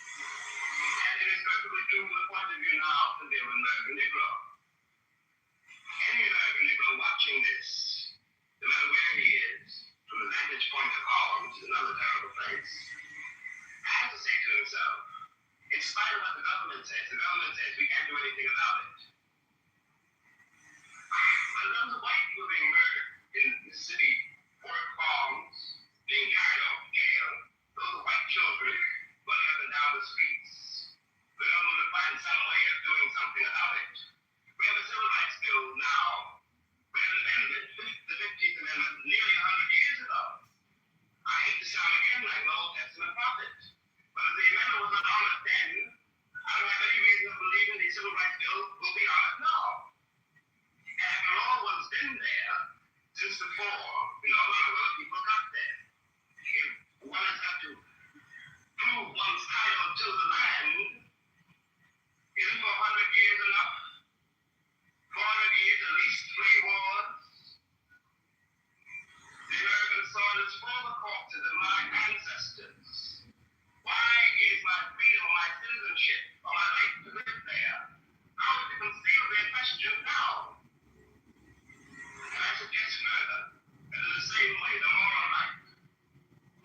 And it is perfectly true from the point of view now of the American Negro. Any American Negro watching this, no matter where he is, from the vantage point of Harlem, which is another terrible place, has to say to himself, in spite of what the government says we can't do anything about it. But those are white people being murdered in Mississippi, Fort Farms, being carried off to jail. Those are white children running up and down the streets. The government will find some way of doing something about it. We have a civil rights bill now. We have an amendment, the 15th Amendment, nearly 100 years ago. I hate to sound again like an Old Testament prophet, but if the amendment was not honored then, I don't have any reason to believe in the civil rights bill will be honored now. And after all, one's been there since before, a lot of other people got there. If one has got to prove one's title to the land, isn't 400 years enough? 400 years, at least 3 wars. The American soil is full of corpses of my ancestors. Why is my freedom or my citizenship or my right to live there? How is it concealed in question now? And I suggest further that in the same way, the moral right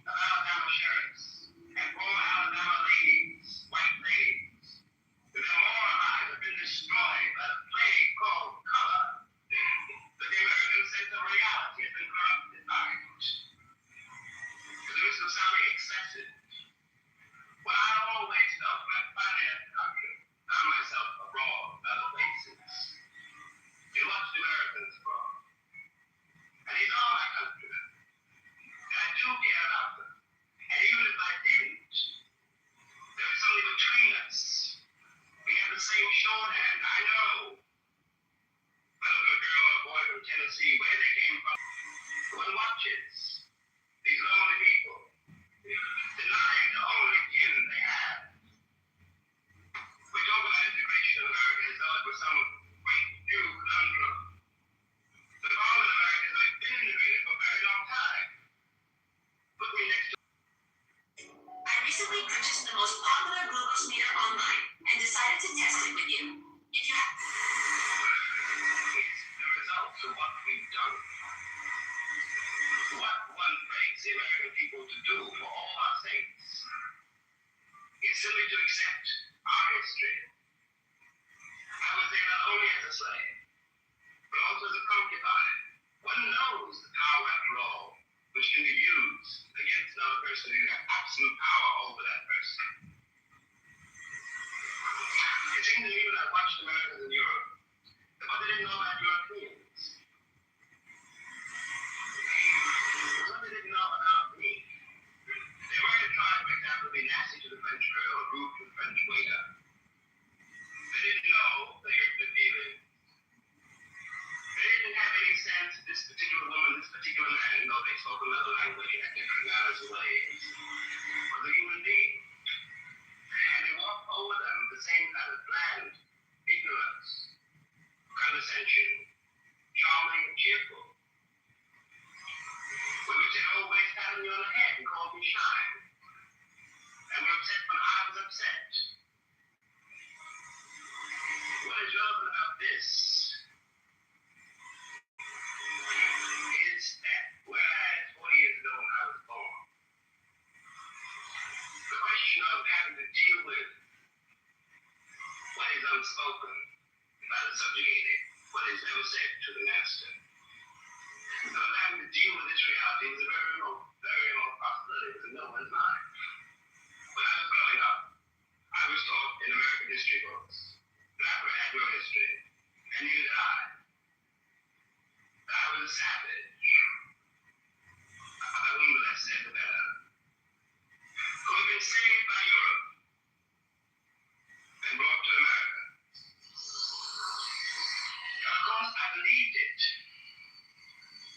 of Alabama sheriffs and poor Alabama ladies, white ladies, that their moral lives have been destroyed by the plague called color, that the American sense of reality has been corrupted by it. At the risk of sounding excessive, what I always felt when I finally left the country, found myself abroad in other places, and watched Americans abroad. And these are my countrymen. And I do care about them. And even if I didn't, there is something between us. We have the same shorthand. I know. I look at a girl or a boy from Tennessee, where they came from. One watches these lonely people, denying the only kin they have. We talk about integration in America as though it was some great new conundrum. The problem in America is they've been integrated for a very long time. Put me next to I recently purchased the most popular glucose meter online and decided to test it with you. If you have it's the results of what we've done. What one begs the American people to do for all our sakes is simply to accept our history. I was there not only as a slave, but also as a concubine. One knows the power, after all, which can be used against another person who has absolute power over that person. upset. What is relevant about this is that whereas 40 years ago when I was born, the question of having to deal with what is unspoken by the subjugated, what is never said to the master. So having to deal with this reality was a very remote possibility. It was in no one's mind. When I was growing up, I was taught in American history books that Africa had no history, and neither did I. That I was a savage, about whom the less said the better, who had been saved by Europe and brought to America. And of course, I believed it.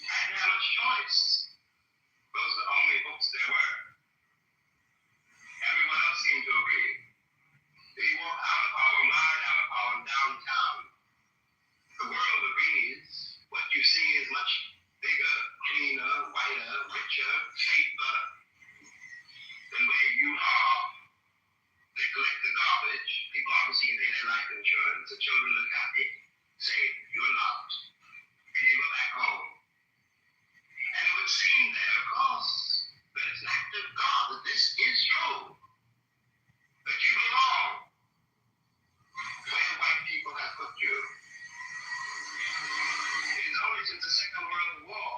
I didn't have much choice. Those were the only books there were. Everyone else seemed to agree. If you walk out of Harlem, right out of Harlem, downtown, the world agrees. What you see is much bigger, cleaner, whiter, richer, safer than where you are. They collect the garbage. People obviously can pay their life insurance. The children look happy. Say, you're not. And you go back home. And it would seem there, of course, that it's an act of God that this is true. That you belong where white people have put you. It is only since the Second World War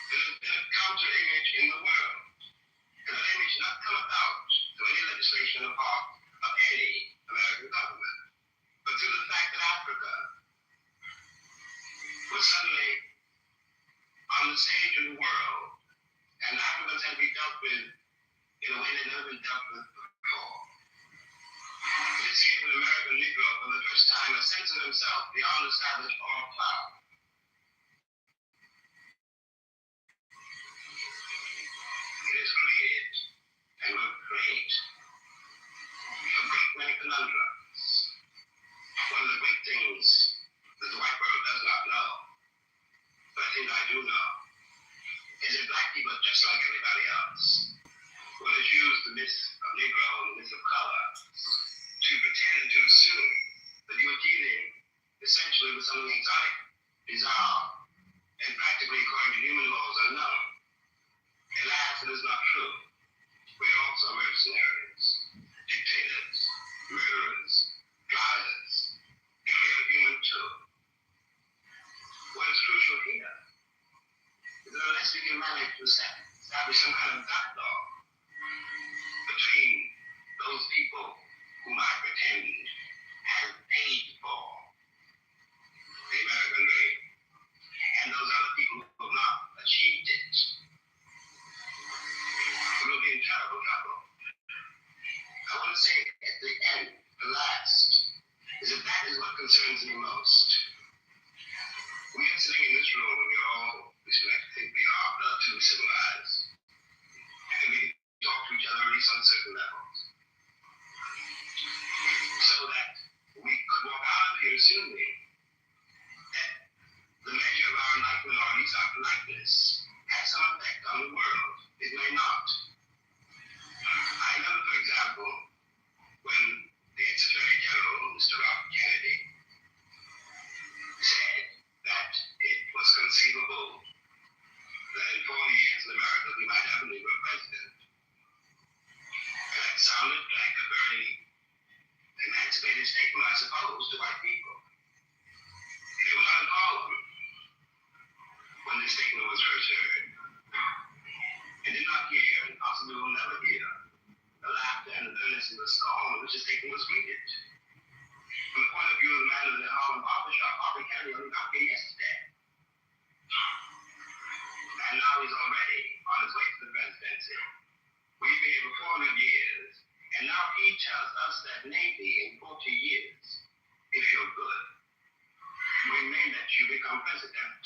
that there's been a counter image in the world. And that image not come about through any legislation on part of any American government, but through the fact that Africa was suddenly on the stage of the world, and Africans had to be dealt with in a way they'd never been dealt with before. This gave an American Negro for the first time a sense of himself beyond established or cloud. It has created and will create a great many conundrums. One of the great things that the white world does not know, but I think I do know, is that black people are just like everybody else. One has used the myth of Negro and the myth of color to pretend and to assume that you are dealing essentially with something exotic, bizarre, and practically according to human laws unknown. Alas, it is not true. We are also mercenaries, dictators, murderers, liars. We are human too. What is crucial here is that unless we can manage to establish some kind of dialogue between those people whom I pretend have paid for the American dream and those other people who have not achieved it, we will be in terrible trouble. I want to say at the end, the last, is that is what concerns me most. We are sitting in this room and we all, at least I think we are, relatively civilized. And we talk to each other at least on certain levels. So that we could walk out of here assuming that the measure of our enlightenment, or at least our politeness, has some effect on the world. It may not. I remember, for example, when the ex-Attorney General, Mr. Robert Kennedy, said that it was conceivable that in 40 years in America we might have a Negro president. And that sounded like a very emancipated statement, I suppose, to white people. They were not in Harlem when this statement was first heard. And did not hear, and possibly will never hear, the laughter and the earnestness and the scorn which this statement was greeted. From the point of view of the man in the Harlem barbershop, Harvey Kennedy only got here yesterday. And now he's already on his way to the presidency. We've been here for 400 years, and now he tells us that maybe in 40 years, if you're good, we may let you become president.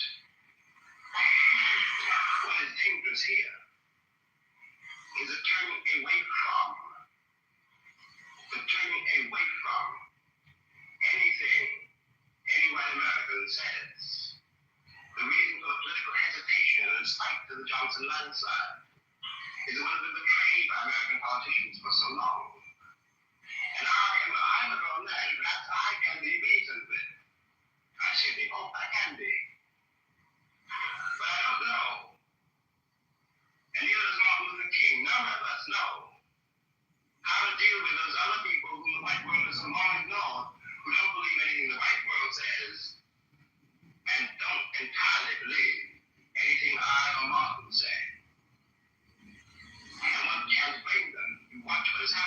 What is dangerous here is the turning away from anything any white American says. The reason for the political hesitation and spite to the Johnson landslide is that one has been betrayed by American politicians for so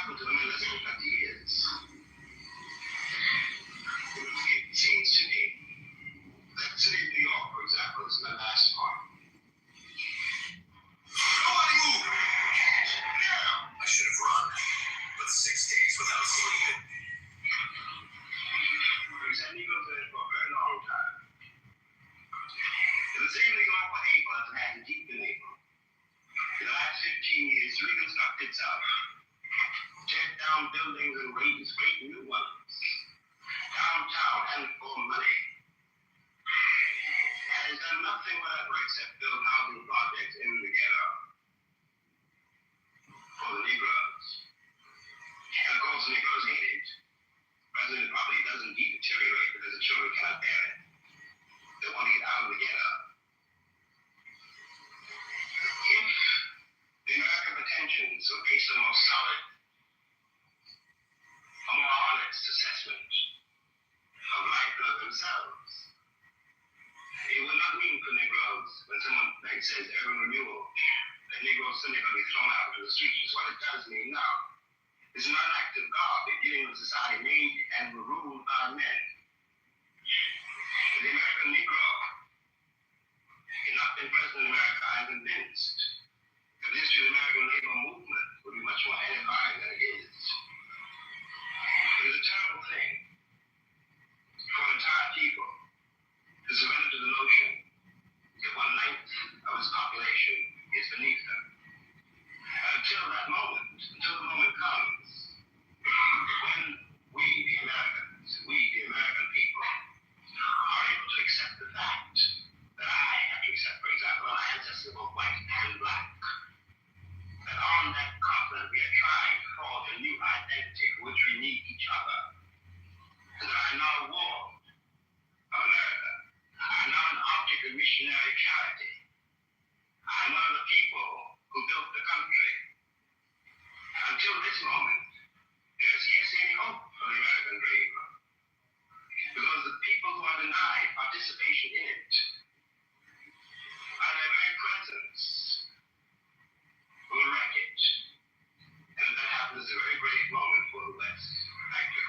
happened to them in the last 50 years? It seems to me that the city of New York, for example, is the last part. Nobody move! Now! I should have run, but 6 days without sleeping. We've had Negroes there for a very long time. And the city of New York for Ava has a deep belief. In the last 15 years, reconstructed itself, tear down buildings and create new ones. Downtown and for money. And has done nothing whatever except build housing projects in the ghetto for the Negroes. And of course, the Negroes hate it. The president probably doesn't deteriorate because the children cannot bear it. They want to get out of the ghetto. If the American pretensions were based on more solid, a more honest assessment of life for themselves, it would not mean for Negroes when someone says urban renewal, that Negroes suddenly going to be thrown out into the streets, is what it does mean now. It's not an act of God. They're dealing with society made and ruled by men. The American Negro cannot be present in America, I'm convinced. The history of the American labor movement would be much more edifying than it is. It is a terrible thing for an entire people to surrender to the notion that 1/9 of its population is beneath them. And until the moment comes, when we, the Americans, the American people, are able to accept the fact that I have to accept, for example, our ancestors were white and black, that on that continent we are trying to forge a new identity for which we need each other, and that I am not a war of America. I am not an object of missionary charity. I am one of the people who built the country. Until this moment, there is scarcely any hope for the American dream, because the people who are denied participation in it, by their very presence, will wreck it. And that happens is a very great moment for the West. Thank you.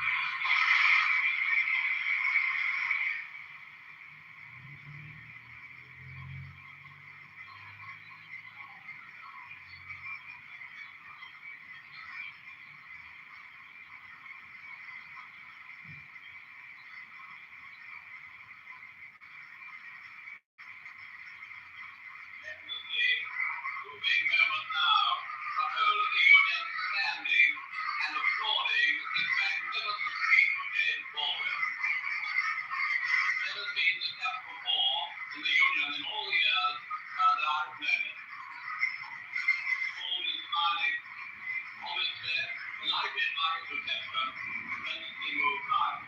Moving members now, the whole of the union standing and applauding this magnificent speech from James Baldwin. Never been this step before in the union in all the years that I've known it. Paul is smiling, obviously delighted by his reception, and he moved on.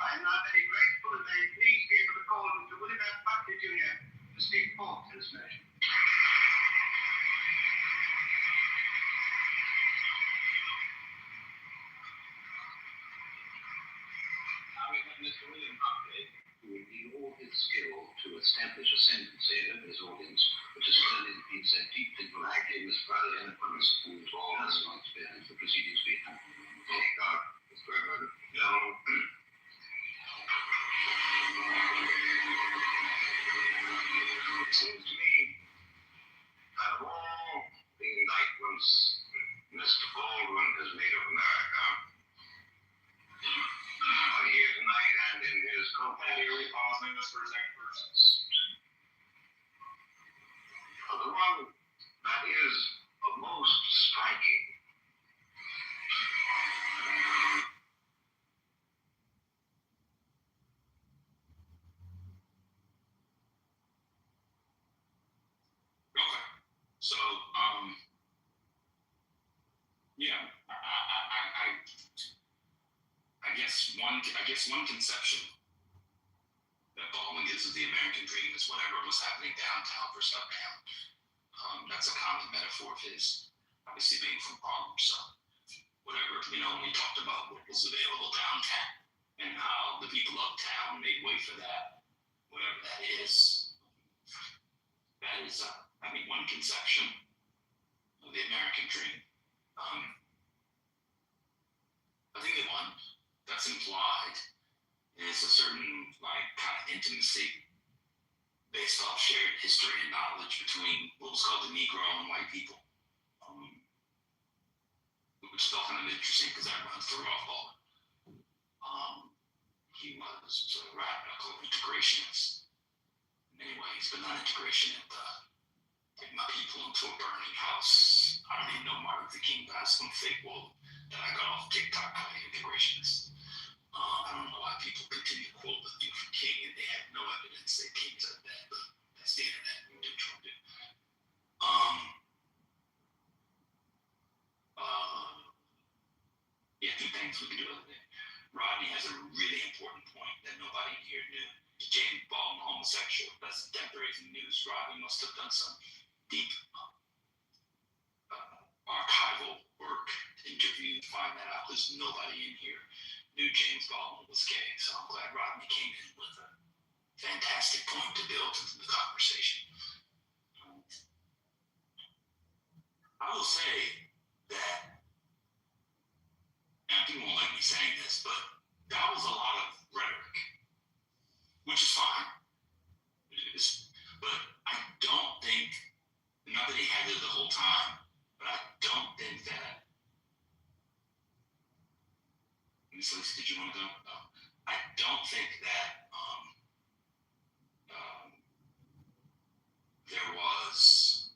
I'm not very grateful that they please be able to call Mr. William F. Buckley Jr. to speak forth in this measure. Now we have Mr. William Buckley, who will need all his skill to establish ascendancy in his audience, which has certainly been so deeply miraculous by the eloquence and all has not experienced the preceding speaker. Thank God, it's very good. It seems to me that of all the indictments Mr. Baldwin has made of America, here tonight and in his company, we pause members for executive persons. The one that is of most striking Okay. So, yeah, I guess one conception that Baldwin gives of the American dream is whatever was happening downtown for shut down. That's a common metaphor of his, obviously being from Harlem. So whatever, when we talked about what was available downtown and how the people uptown made way for that, whatever that is, one conception of the American dream. I think the one that's implied is a certain kind of intimacy based off shared history and knowledge between what was called the Negro and white people, which is all kind of interesting because that runs through Ralph Baldwin. He was a radical integrationist in many ways, but not integration at take my people into a burning house. I don't even know Martin Luther King, but I have some fake wool that I got off TikTok calling integrationist. I don't know why people continue to quote Luther King and they have no evidence that King said that, but that's the internet. We do Trump do. Two things we can do other day. Rodney has a really important point that nobody here knew. James Baldwin, homosexual. That's contemporary news. Rodney must have done some deep archival work to interview to find that out, because nobody in here knew James Baldwin was gay. So I'm glad Rodney came in with a fantastic point to build into the conversation. I will say that, and people won't like me saying this, but that was a lot of rhetoric, which is fine. It is. But I don't think, not that he had it the whole time, but I don't think that. Miss Lisa, did you want to go? No. I don't think that there was.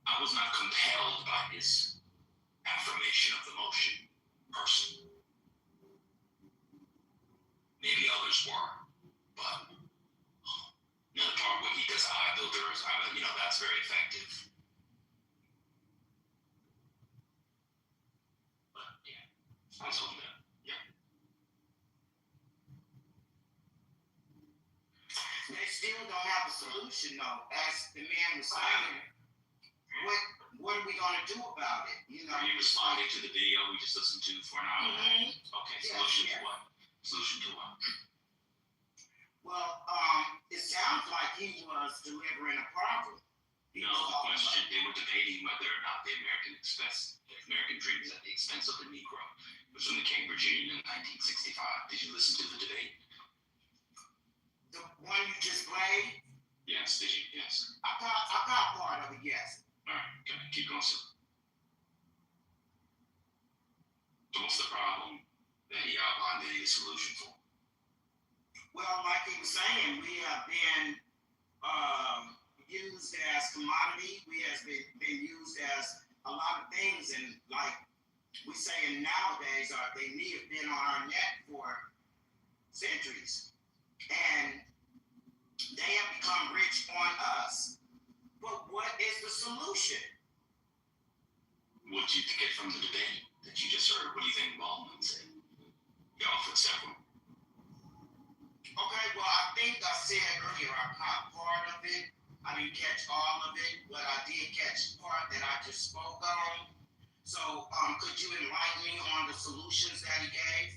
I was not compelled by his affirmation of the motion, personally. Maybe others were, but the part where he does I builders, that's very effective. But yeah, I was hoping that. Yeah. They still don't have a solution though, as the man was saying. What are we gonna do about it? Are you responding to the video we just listened to for an hour? Mm-hmm. Okay, solution to what? Solution to what? Well, it sounds like he was delivering a problem. No, the question, they were debating whether or not the American dream is at the expense of the Negro. It was in the Cambridge Union in 1965. Did you listen to the debate? The one you just played? Yes, did you? Yes. I got part of it, yes. All right, okay, keep going, sir. So what's the problem that he outlined that he needs a solution for? Well, like he was saying, we have been used as commodity. We have been used as a lot of things, and like we saying nowadays, they may have been on our neck for centuries, and they have become rich on us. But what is the solution? What do you get from the debate that you just heard? What do you think Baldwin said? He offered several. Okay, well, I think I said earlier, I caught part of it. I didn't catch all of it, but I did catch the part that I just spoke on. So, could you enlighten me on the solutions that he gave?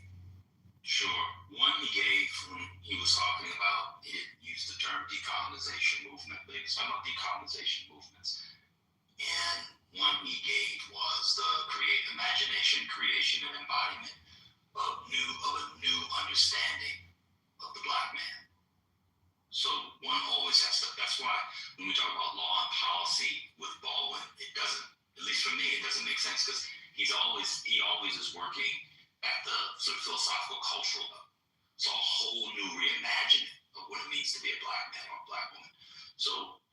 Sure. One he gave when he was talking about, he didn't use the term decolonization movement, but he was talking about decolonization movements. And one he gave was the imagination, creation, and embodiment of a new understanding of the Black man. So one always has to, that's why when we talk about law and policy with Baldwin, it doesn't, at least for me, it doesn't make sense, because he always is working at the sort of philosophical, cultural level. So a whole new reimagining of what it means to be a Black man or a Black woman. So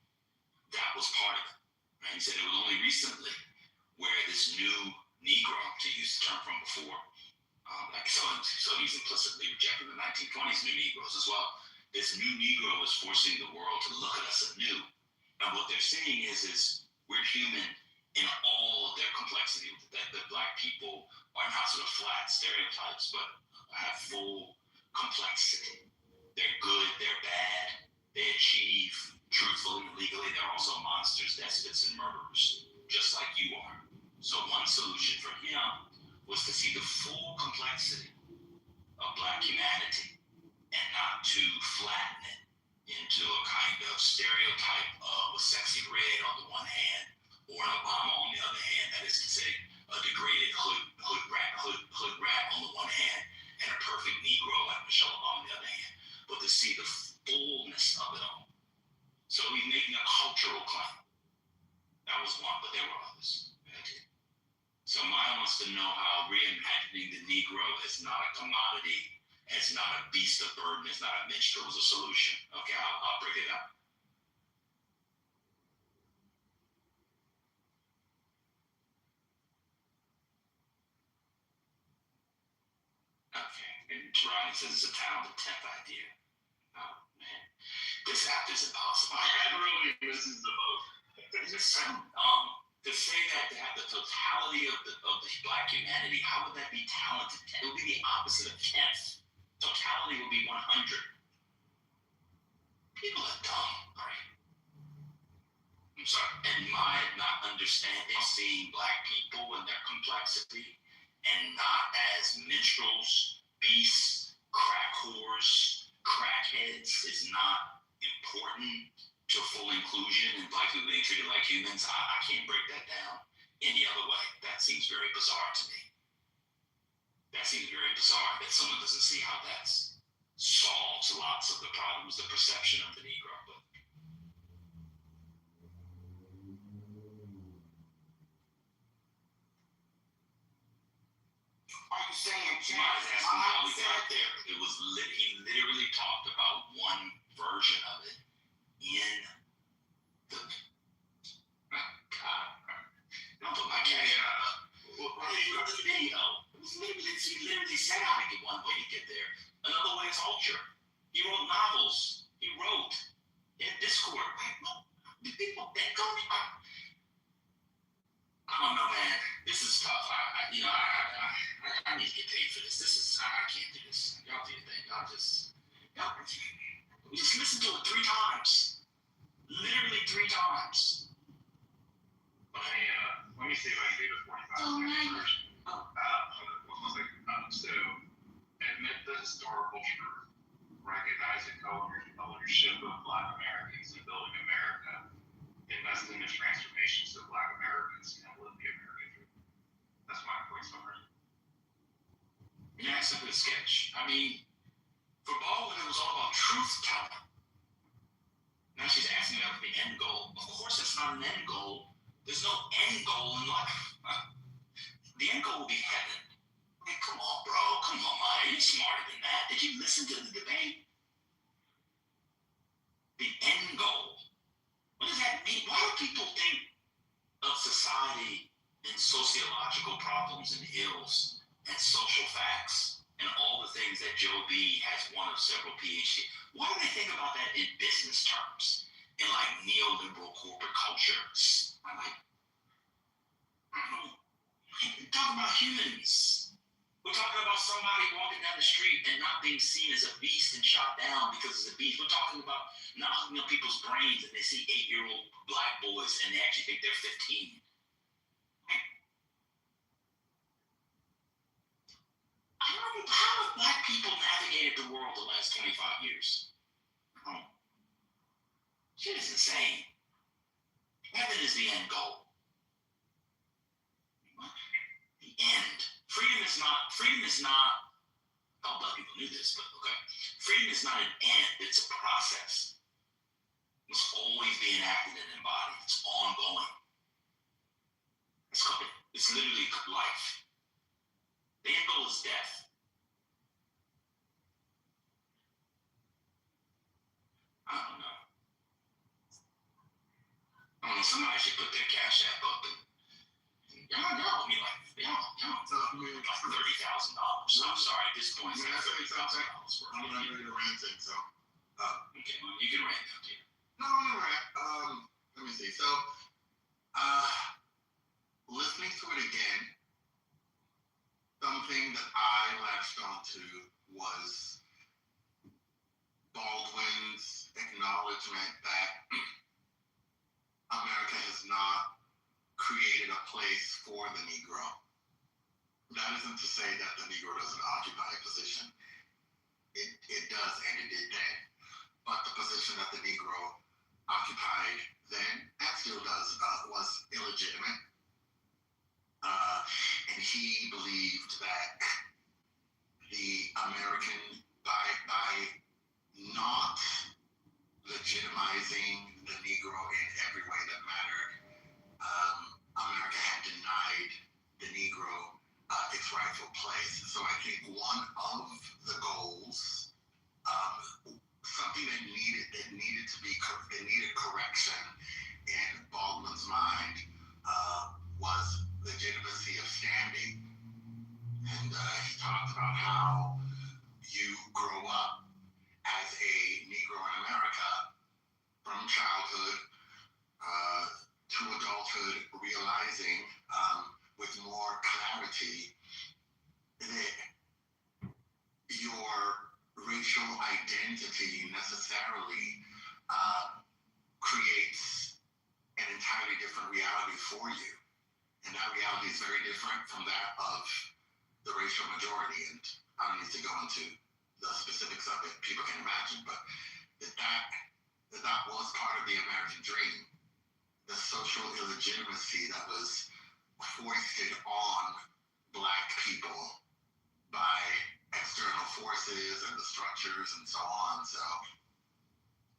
that was part of it. Right? He said it was only recently where this new Negro, to use the term from before, so he's implicitly rejecting the 1920s new Negroes as well. This new Negro is forcing the world to look at us anew. And what they're saying is we're human in all of their complexity, that Black people are not sort of flat stereotypes, but have full complexity. They're good, they're bad, They achieve truthfully and legally. They're also monsters, despots, and murderers, just like you are. So one solution for him was to see the full complexity of Black humanity and not to flatten it into a kind of stereotype of a sexy red on the one hand or an Obama on the other hand. That is to say, a degraded hood rat on the one hand and a perfect Negro like Michelle Obama on the other hand. But to see the fullness of it all. So he's making a cultural claim. That was one, but there were others. So Maya wants to know how reimagining the Negro as not a commodity, as not a beast of burden, as not a minstrel is a solution. Okay, I'll break it up. Okay, and Ronnie says it's a talented 10th idea. Oh, man. This app is impossible. I really misses the boat. It's so to say that to have the totality of the Black humanity, how would that be talented? It would be the opposite of 10th. Totality would be 100. People are dumb, right? I'm sorry. And my not understanding seeing Black people and their complexity and not as minstrels, beasts, crack whores, crackheads is not important to full inclusion and Black people being treated like humans. I can't break that down any other way. That seems very bizarre to me. That seems very bizarre that someone doesn't see how that solves lots of the problems, the perception of the Negro. But Are you saying Miles asked me how we got there. It was he literally talked about one version of it in the God. Don't put my cash out. The video. He literally said how to get one way to get there. Another way is culture. He wrote novels. He wrote in Discord. The people that go. I don't know, man. This is tough. I need to get paid for this. I can't do this. Y'all do your thing. We just listened to it 3 times. Literally 3 times. Let me see if I can do the 45 second version. So, admit the historical truth. Recognize the co-ownership of Black Americans in building America. Invest in the transformation so Black Americans can live the American dream. That's my quick summary. Yeah, it's a good sketch. I mean, for Baldwin, it was all about truth telling. Now she's asking about the end goal. Of course, it's not an end goal. There's no end goal in life. The end goal will be heaven. Man, come on, bro. Come on, Maya. You're smarter than that. Did you listen to the debate? The end goal. What does that mean? Why do people think of society and sociological problems and ills and social facts and all the things that Joe B has one of several PhD? Why do they think about that in business terms, in like neoliberal corporate culture? I'm like, I don't know. We're talking about humans. We're talking about somebody walking down the street and not being seen as a beast and shot down because it's a beast. We're talking about not hooking up people's brains and they see 8-year-old Black boys and they actually think they're 15. How have Black people navigated the world the last 25 years? Shit is insane. Heaven is the end goal. The end. Freedom is not, oh, Black people knew this, but okay. Freedom is not an end, it's a process. It's always being acted and embodied. It's ongoing. It's literally life. The end goal is death. I don't know. Somebody should put their cash app up. Y'all owe me like $30,000. I'm sorry, at this point, it's like $30,000. I'm not ready to rant it, so. Okay, well, you can rant now, too. No, I'm gonna rant. Let me see. So, listening to it again, something that I latched onto was Baldwin's acknowledgement that America has not created a place for the Negro. That isn't to say that the Negro doesn't occupy a position. It does, and it did then. But the position that the Negro occupied then, and still does, was illegitimate. And he believed that the American, by not legitimizing the Negro in every way that mattered, America had denied the Negro its rightful place. So I think one of the goals, something that needed correction in Baldwin's mind, was legitimacy of standing. And he talked about how you grow up as a Negro in America from childhood to adulthood, realizing with more clarity that your racial identity necessarily creates an entirely different reality for you. And that reality is very different from that of the racial majority. And I don't need to go into the specifics of it, people can imagine, but that was part of the American dream. The social illegitimacy that was foisted on Black people by external forces and the structures and so on. So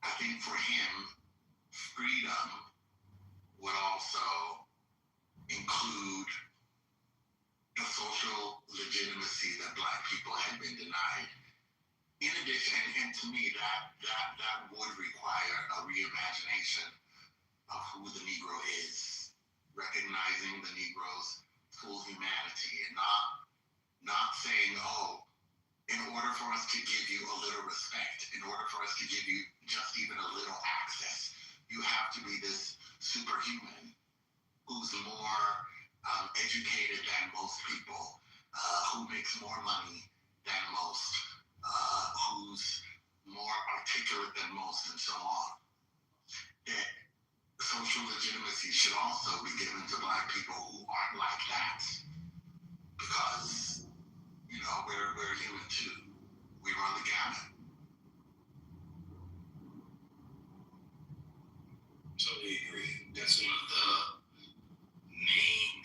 I think for him, freedom would also include the social legitimacy that Black people had been denied. In addition, and to me, that would require a reimagination of who the Negro is, recognizing the Negro's full humanity, and not saying, oh, in order for us to give you a little respect, in order for us to give you just even a little access, you have to be this superhuman who's more educated than most people, who makes more money than most, who's more articulate than most, and so on. That social legitimacy should also be given to Black people who aren't like that, because we're human too. We run the gamut. Totally agree. That's one of the main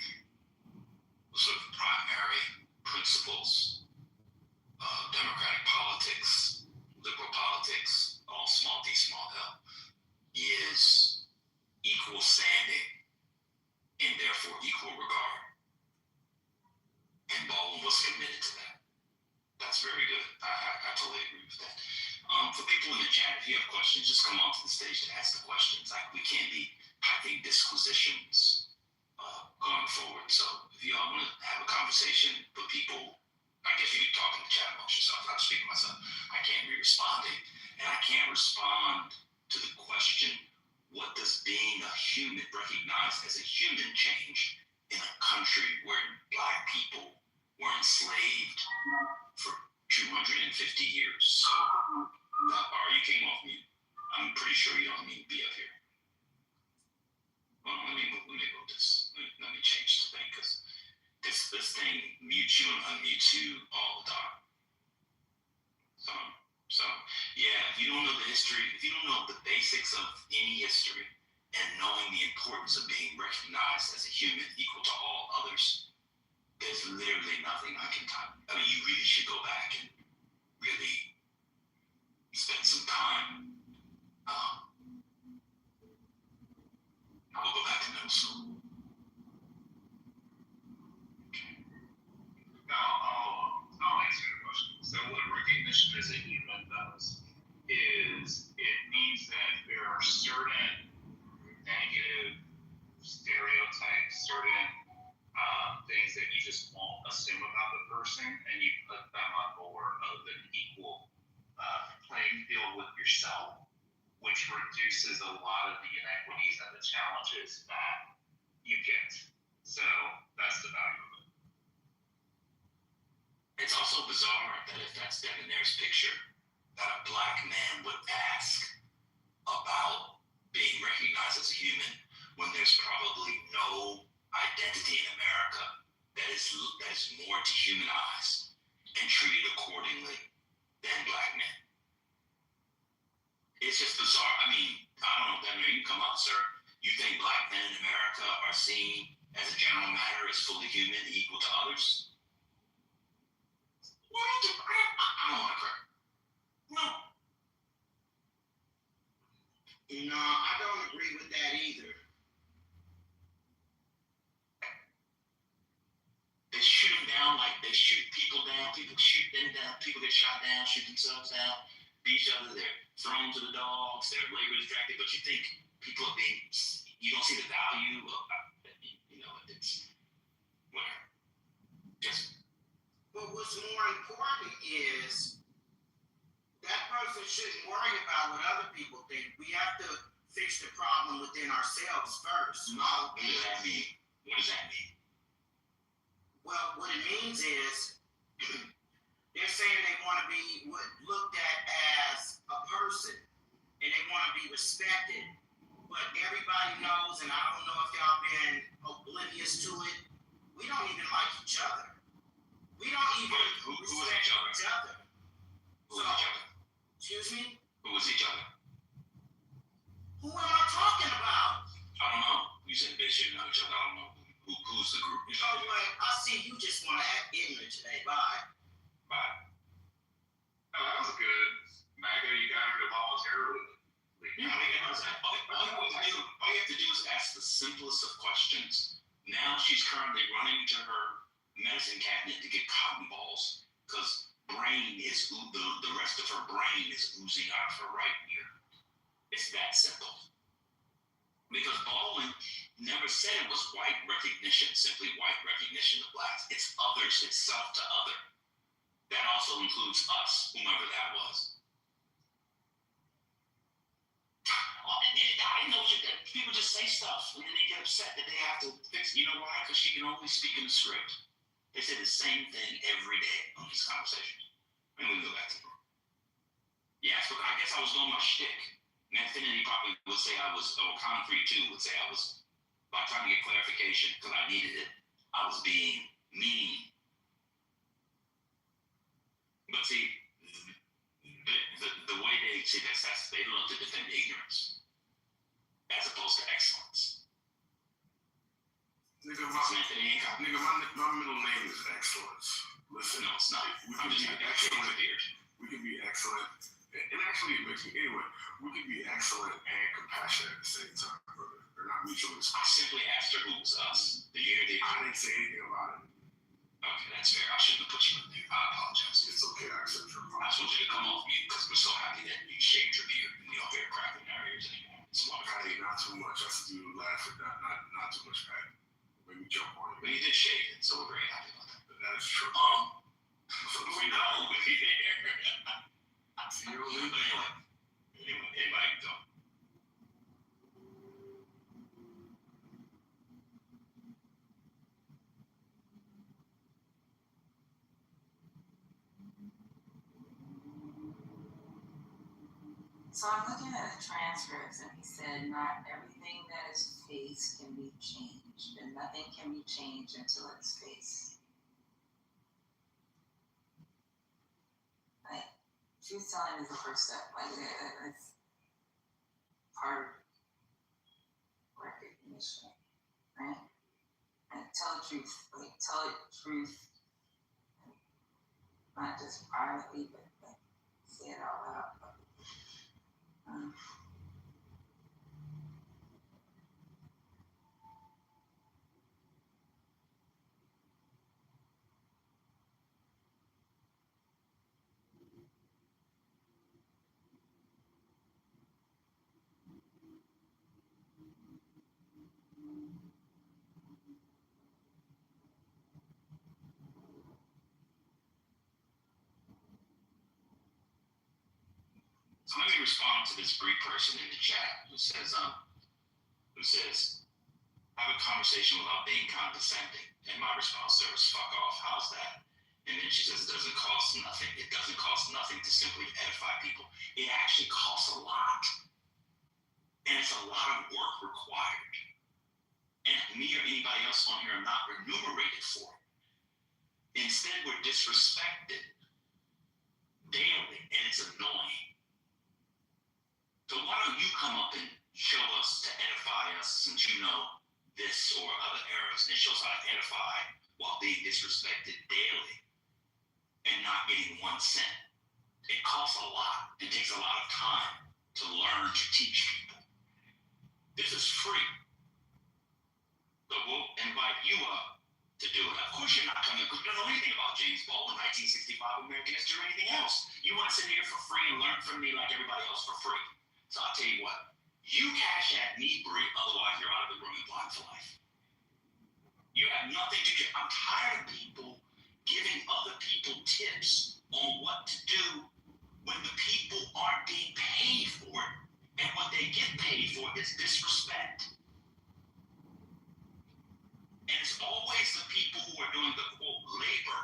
sort of primary principles of democratic politics, liberal politics, all small d, small l, is equal standing and therefore equal regard. And Baldwin was committed to that. That's very good. I totally agree with that. For people in the chat, if you have questions, just come onto the stage to ask the questions. We can't be having disquisitions going forward. So if you all want to have a conversation with people, I guess you could talk in the chat amongst yourself. I'm speaking myself. I can't be responding. And I can't respond to the question, what does being a human, recognized as a human, change in a country where Black people were enslaved for 250 years? So, you came off mute. I'm pretty sure you don't mean to be up here. Well, let me move this. Let me change the thing, because this thing mutes you and unmutes you all the time. So yeah, if you don't know the history, if you don't know the basics of any history, and knowing the importance of being recognized as a human equal to all others, there's literally nothing I can tell you. I mean, you really should go back and really spend some time. I will go back to middle school. Now, I'll answer your question. So what recognition as a human does is it means that there are certain negative stereotypes, certain things that you just won't assume about the person, and you put them on board of an equal playing field with yourself, which reduces a lot of the inequities and the challenges that you get. So that's the value of it. It's also bizarre that if that's Debonair's picture, that a black man would ask about being recognized as a human when there's probably no identity in America that is more dehumanized and treated accordingly than black men. It's just bizarre. I mean, I don't know, Daniel, you can come up, sir. You think black men in America are seen as a general matter as fully human, equal to others? Well, I don't want to cry. No. No, I don't agree with that either. They shoot them down like they shoot people down. People shoot them down. People get shot down, shoot themselves down, beat each other. They're thrown to the dogs. They're labor distracted. But you think people are being, you don't see the value of, it's whatever. Just. But what's more important is that person shouldn't worry about what other people think. We have to fix the problem within ourselves first. What does that mean? What does that mean? Well, what it means is they're saying they want to be looked at as a person and they want to be respected. But everybody knows, and I don't know if y'all been oblivious to it, we don't even like each other. We don't even respect each other. Who is each other? Excuse me? Who is each other? Who am I talking about? I don't know. You said they shouldn't know each other. I don't know. Who's the group? You know what? I see you just want to act ignorant today. Bye. Bye. No, that was good. MAGA, you got her to voluntarily. Yeah, I mean, all you have to do is ask the simplest of questions. Now she's currently running to her medicine cabinet to get cotton balls because the rest of her brain is oozing out of her right ear. It's that simple. Because Baldwin never said it was white recognition, simply white recognition of blacks. It's others, it's self to other. That also includes us, whomever that was. I know people just say stuff and then they get upset that they have to fix it. You know why? Because she can only speak in the script. They say the same thing every day on these conversations. And we go back to them. Yeah, so I guess I was doing my shtick. Infinity probably would say I was, or Concrete too would say I was, by trying to get clarification because I needed it, I was being mean. But see, the way they see this, they look to defend ignorance as opposed to excellence. Nigga, my middle name is Excellence. Listen, no, it's not. I'm just excellent here. We can be excellent, and actually it makes me, anyway, we can be excellent and compassionate at the same time, brother. They're not mutually I exclusive. simply asked her who was us. The unity. I didn't say anything about it. Okay, that's fair. I shouldn't have put you in there. I apologize. It's okay, I accept your I apology. just want you to come off mute because we're so happy that you shaved your beard and you don't hear crap in our ears anymore. It's wonderful. Hey, not too much. I still laugh at that. Not too much, Pat. Maybe jump on But you. you did shave it, so we're very happy about that. But that is true. So we know we'll be there. See you But later. anyway, anybody can talk. So I'm looking at the transcripts and he said not everything that is faced can be changed and nothing can be changed until it's faced. Like, truth telling is the first step. Like, it's part of recognition, right? And tell the truth, like tell the truth, not just privately, but like, say it out loud. So let me respond to this brief person in the chat who says, have a conversation without being condescending. And my response there is, fuck off. How's that? And then she says it doesn't cost nothing. It doesn't cost nothing to simply edify people. It actually costs a lot. And it's a lot of work required. And me or anybody else on here are not remunerated for it. Instead, we're disrespected daily, and it's annoying. So why don't you come up and show us to edify us, since you know this or other eras, and show us how to edify while being disrespected daily and not getting 1 cent. It costs a lot. It takes a lot of time to learn to teach people. This is free. So we'll invite you up to do it. Of course you're not coming because you don't know anything about James Baldwin, 1965 American history, or anything else. You want to sit here for free and learn from me like everybody else for free. So I'll tell you what, you cash at me, Bree, otherwise you're out of the room and blind for life. You have nothing to do. I'm tired of people giving other people tips on what to do when the people aren't being paid for it, and what they get paid for is disrespect. And it's always the people who are doing the quote labor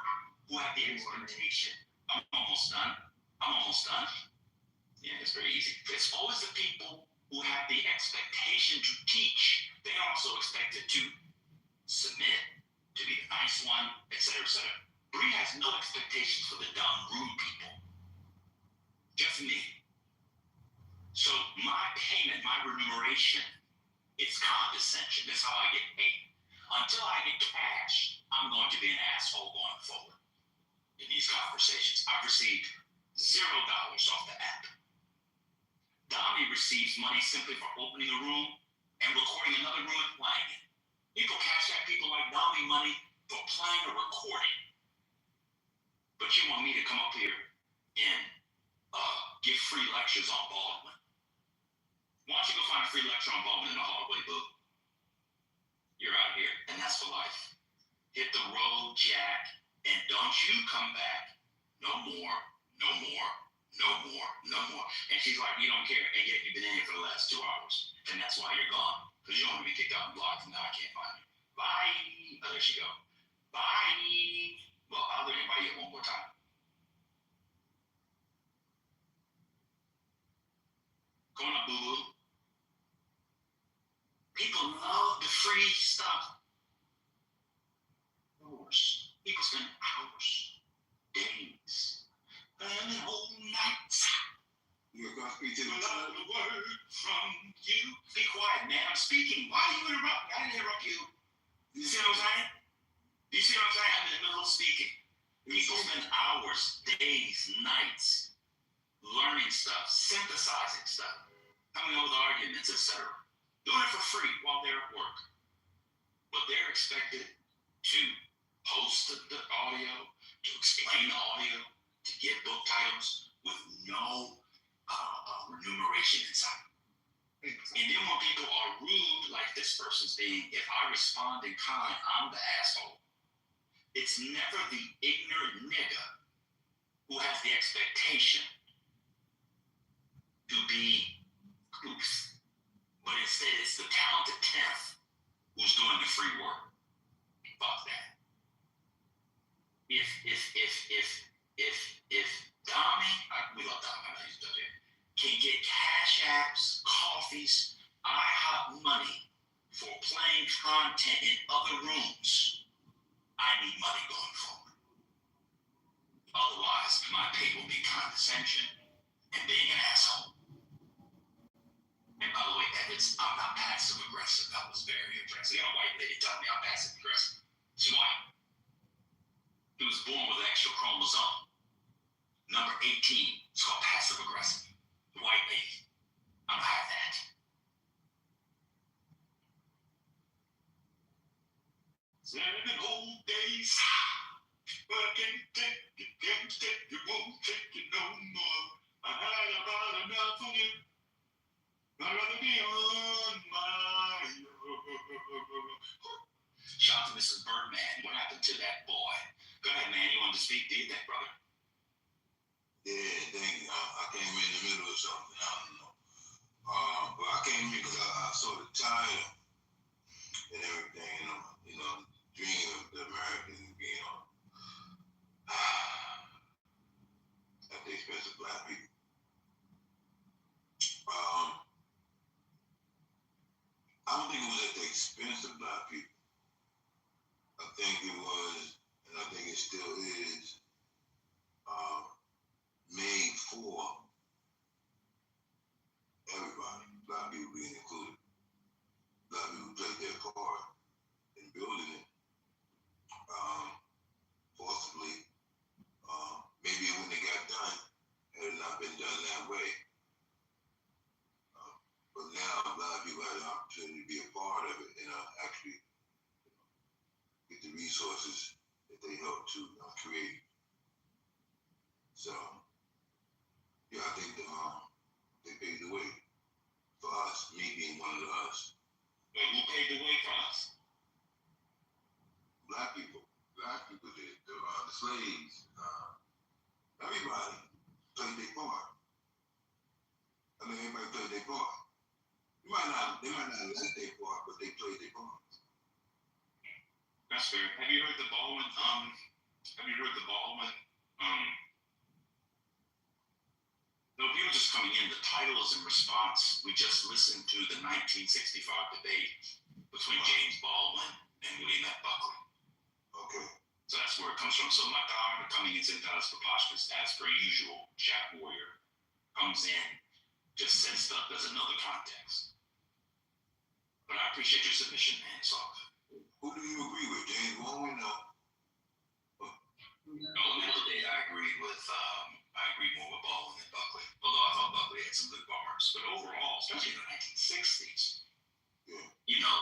who have the expectation. I'm almost done. Yeah, it's very easy. It's always the people who have the expectation to teach. They are also expected to submit, to be the nice one, etc., etc. Bree has no expectations for the dumb, rude people. Just me. So my payment, my remuneration, is condescension. That's how I get paid. Until I get cash, I'm going to be an asshole going forward in these conversations. I've received $0 off the app. Dami receives money simply for opening a room and recording another room and playing it. People cash out people like Dami money for playing or recording. But you want me to come up here and give free lectures on Baldwin. Why don't you go find a free lecture on Baldwin in the hallway, boo? You're out here, and that's for life. Hit the road, Jack, and don't you come back. No more, no more, no more, no more. And she's like, you don't care, and yet you've been in here for the last 2 hours, and that's why you're gone, because you don't want to be kicked out and blocked, and now I can't find you. Bye. Oh, there she go. Bye. Well, I'll invite you one more time. Go on up, boo-boo. People love the free stuff. Hours. People spend hours, days, and whole nights. You're going to speak to Without a word from you. Be quiet, man. I'm speaking. Why do you interrupt me? I didn't interrupt you. You see what I'm saying? You see what I'm saying? I'm in the middle of speaking. People spend hours, days, nights learning stuff, synthesizing stuff, coming up with arguments, etc. Doing it for free while they're at work. But they're expected to post the audio, to explain the audio, to get book titles with no remuneration inside. And then when people are rude, like this person's being, if I respond in kind, I'm the asshole. It's never the ignorant nigga who has the expectation to be goose, but instead it's the talented 10th who's doing the free work. Fuck that. If Dami, we love Dami, I know he's done it, can get cash apps, coffees, IHOP money for playing content in other rooms, I need money going forward. Otherwise, my pay will be condescension and being an asshole. And by the way, Evans, I'm not passive aggressive. That was very impressive. You got a white lady telling me I'm passive aggressive. She's white. He was born with an extra chromosome. Number 18. It's called passive aggressive. The white lady. I don't have that. Seven old days. But I can't take it, won't take it no more. I had about enough of you. I'd rather be on my own. Shout out to Mrs. Birdman. What happened to that boy? Go ahead, man. You wanted to speak? Do you think, brother? Yeah, thank you. I came in the middle of something. I don't know. But I came in because I saw the title and everything. Dream of the Americans being on. black people. I think it was, and I think it still is, made for everybody, black people being included. Black people played their part in building it, forcibly. Maybe when it got done, it had not been done that way. But now black people have the opportunity to be a part of it and actually get the resources that they helped to create. So, yeah, I think they paved the way for us, me being one of the us. But who paved the way for us? Black people. Black people did. The slaves. Everybody played their part. I mean, everybody played their part. They might not like their part, but they played their part. That's fair. Have you heard the Baldwin? No, if you're just coming in, the title is in response. We just listened to the 1965 debate between James Baldwin and William F. Buckley. Okay. So that's where it comes from. So my daughter coming in saying that is preposterous, as per usual. Chat Warrior comes in, just says stuff, there's another context. But I appreciate your submission, man. It's all good. Who do you agree with, James Baldwin? No, in that debate, I agreed more with Baldwin than Buckley. Although I thought Buckley had some good bars. But overall, especially in the 1960s, you know,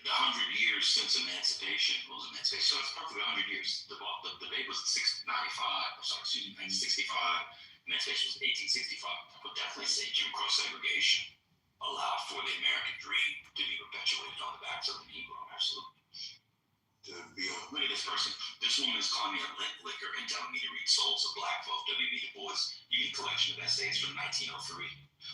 the 100 years since emancipation, so it's perfectly 100 years. The debate was 1965, emancipation was 1865. I would definitely say Jim Crow segregation allowed for the American dream to be perpetuated on the backs of the Negro. Absolutely. Look at this person. This woman is calling me a lint licker and telling me to read Souls of Black Folk, W.B. Du Bois' unique collection of essays from 1903,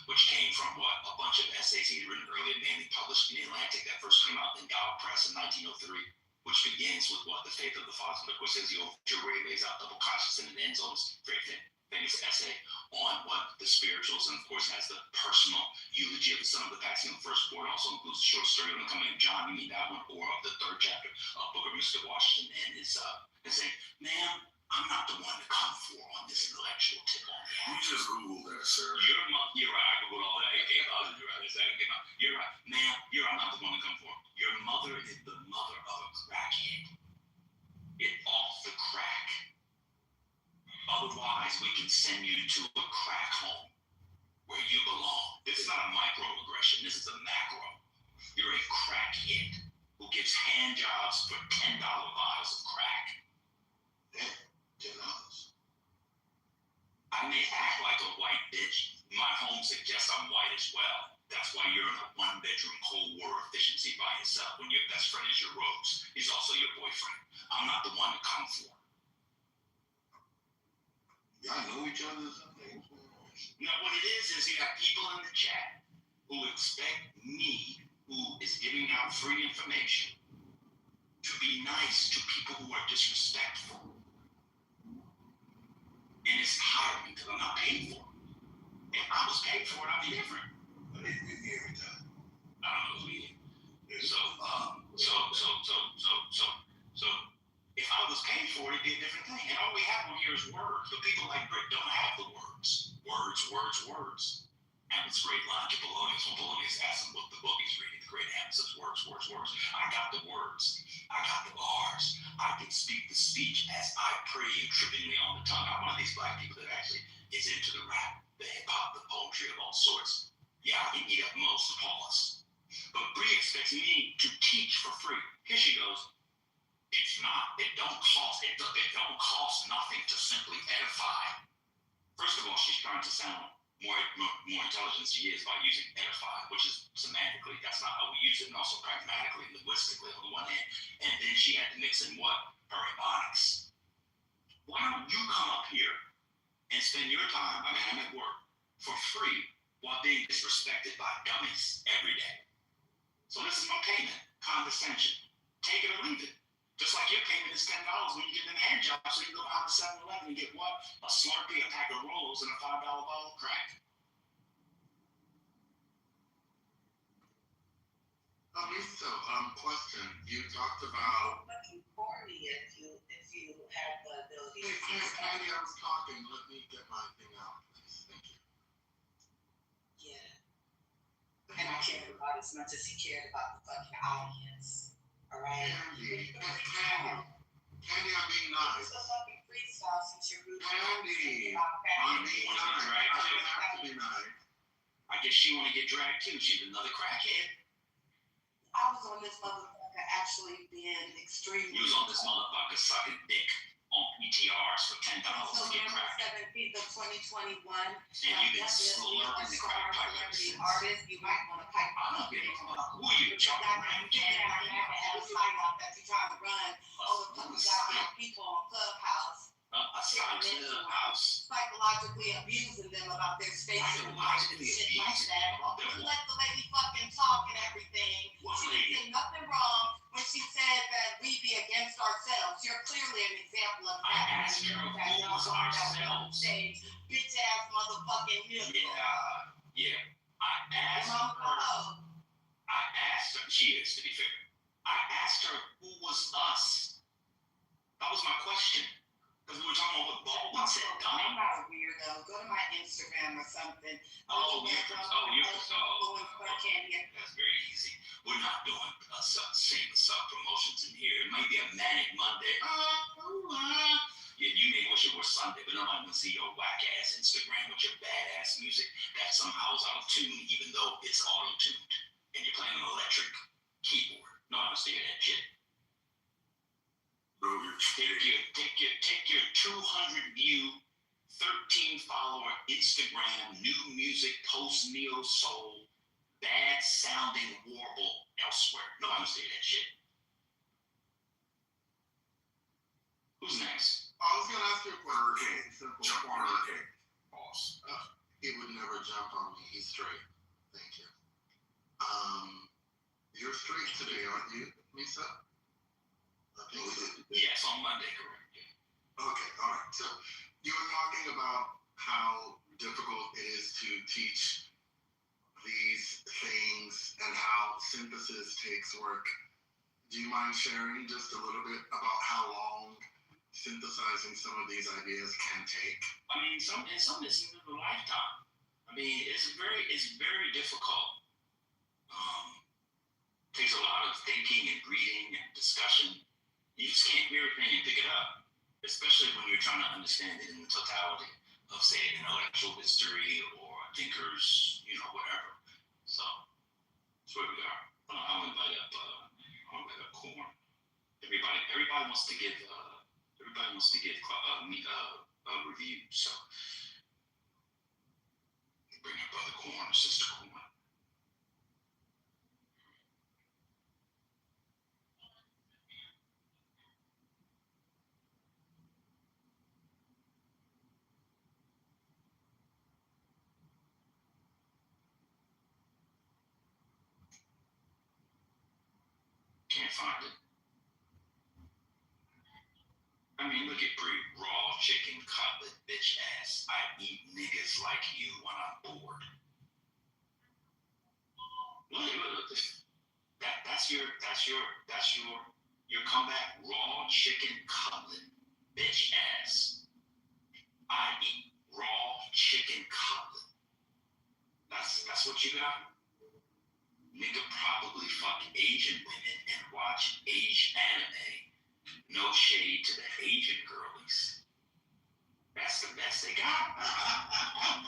which came from what? A bunch of essays he had written earlier, mainly published in the Atlantic, that first came out in Dow Press in 1903, which begins with what? The Faith of the Fathers. Of course, says the overture where he lays out double consciousness and ends on his very famous essay on what? The spirituals, and of course has the personal eulogy of the son of the passing on the first board. Also includes a short story on the coming of John, you mean that one, or of the third chapter of Book of Mr. Washington, and his saying, ma'am, I'm not the one to come for on this intellectual tip on the ass. You just Googled that, sir. You're right, I Googled all that. You're right. Ma'am, I'm not the one to come for. Your mother is the mother of a crackhead. Get off the crack. Otherwise, we can send you to a crack home where you belong. This is not a microaggression. This is a macro. You're a crackhead who gives hand jobs for $10 vials of crack. Damn, $10. I may act like a white bitch. My home suggests I'm white as well. That's why you're in a one-bedroom Cold War efficiency by yourself when your best friend is your Rose. He's also your boyfriend. I'm not the one to come for. Y'all know each other or something? No, what it is you have people in the chat who expect me, who is giving out free information, to be nice to people who are disrespectful. And it's tiring because I'm not paid for it. If I was paid for it, I'd be different. But it's with me every time. I don't know who's eating. So if I was paid for it, it'd be a different thing. And all we have on here is words. But people like Britt don't have the words. Words. And it's great line to Polonius when Polonius asks him what the book he's reading. The great answer is words. I got the words. I got the bars. I can speak the speech as I pray you, tripping me on the tongue. I'm one of these black people that actually is into the rap, the hip hop, the poetry of all sorts. Yeah, I can eat up most of Paulus. But Bree expects me to teach for free. Here she goes. It's not. It don't cost nothing to simply edify. First of all, she's trying to sound more intelligent than she is by using edify, which is semantically, that's not how we use it, and also pragmatically, linguistically on the one hand. And then she had to mix in what? Her ebonics. Why don't you come up here and spend your time, I'm at work, for free while being disrespected by dummies every day? So this is no payment, condescension. Take it or leave it. Just like your payment is $10 when you get an hand job, so you go down to 7-Eleven and get what? A Slurpee, a pack of Rolls, and a $5 bottle of crack. Lisa, question. You talked about. Looking corny if you have the ability. Candy, I was talking. Let me get my thing out, please. Thank you. Yeah. And I cared about as much as he cared about the fucking audience. Alright? Candy, I'm being nice. It's a fucking freestyle since you're rude. Candy, I'm being nice. I don't have to be nice. I guess she want to get dragged too. She's another crackhead. I was on this motherfucker actually being extremely. You was on this motherfucker sucking dick on PTRs for $10 to get crack. 17th of 2021. And you've been slurping the crack pipe ever since. Artist, you might want to pipe. I don't give a fuck. Who are you, John Brown? Get out and have a fight off that you're trying to run over the goddamn people on Clubhouse. A side to the house. Psychologically abusing them about their space and Psychologically shit like abusing that. them about their You let the lady fucking talk and everything. What She lady? didn't say nothing wrong when she said that we be against ourselves. You're clearly an example of I that. asked her who was ourselves. Stage, bitch ass motherfucking nigga. Yeah. I asked her, she is, to be fair. I asked her who was us. That was my question. Because we were talking about what Baldwin said, dummy. I'm not a weirdo. Go to my Instagram or something. That's very easy. We're not doing shameless self-promotions in here. It might be a manic Monday. Yeah, you may wish it were Sunday, but nobody will see your whack-ass Instagram with your badass music that somehow is out of tune, even though it's auto-tuned. And you're playing an electric keyboard. No, I understand that shit. Bro, take your 200 view, 13 follower Instagram new music post neo soul bad sounding warble elsewhere. No, I understand that shit. Who's next? I was gonna ask you a question. Hurricane. Jump on Hurricane. Boss. He would never jump on me. He's straight. Thank you. You're straight today, aren't you, Lisa? Yes, on Monday, correct. Yeah. Okay, all right. So you were talking about how difficult it is to teach these things and how synthesis takes work. Do you mind sharing just a little bit about how long synthesizing some of these ideas can take? I mean, some instances of a lifetime. I mean, it's very difficult. Takes a lot of thinking and reading and discussion. You just can't hear a thing and pick it up, especially when you're trying to understand it in the totality of, say, intellectual history or thinkers, whatever. So that's where we are. I'll invite up Corn. Everybody wants to give me a review. So bring up Brother Corn or Sister Corn. Can't find it. I mean, look at Brie. Raw chicken cutlet, bitch ass. I eat niggas like you when I'm bored. Look this. That's your comeback. Raw chicken cutlet, bitch ass. I eat raw chicken cutlet. That's what you got? Nigga probably fuck Asian women and watch Asian anime. No shade to the Asian girlies. That's the best they got. I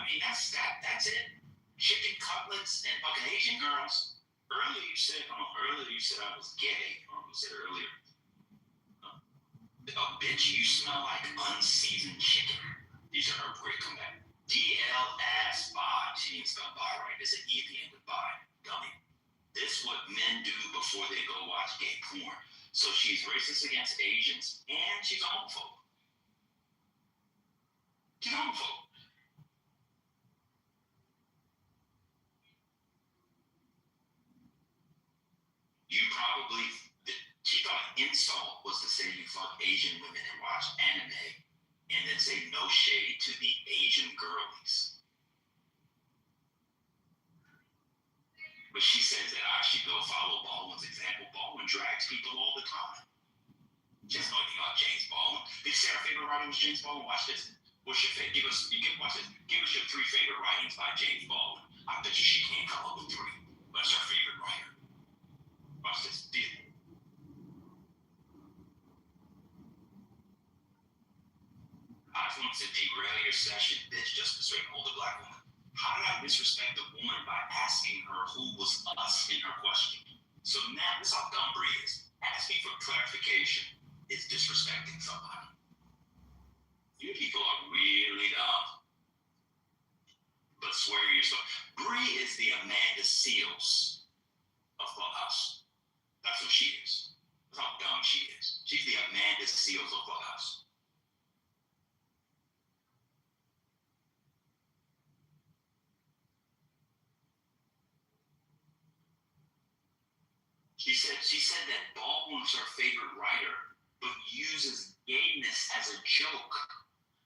mean, that's it. Chicken cutlets and fucking Asian girls. Earlier you said I was gay. You said earlier, bitch, you smell like unseasoned chicken. These are her great comeback. DL ass bi. She didn't spell bi right. There's an E at the end of bi. Dummy. This is what men do before they go watch gay porn. So she's racist against Asians and she's a homophobe. She's a homophobe. She thought insult was to say you fuck Asian women and watch anime and then say no shade to the Asian girlies. But she says that I should go follow Baldwin's example. Baldwin drags people all the time. Just know anything about James Baldwin. Did you say our favorite writer was James Baldwin? Watch this. What's your favorite? Watch this. Give us your 3 favorite writings by James Baldwin. I bet you she can't come up with 3. What's her favorite writer? Watch this. I just want to derail your session, bitch, just to straight older black woman. How did I disrespect a woman by asking her who was us in her question? So now, this is how dumb Bree is. Asking for clarification is disrespecting somebody. You people are really dumb. But swear yourself. Bree is the Amanda Seals of Clubhouse. That's what she is. That's how dumb she is. She's the Amanda Seals of Clubhouse. She said that Baldwin's her favorite writer, but uses gayness as a joke.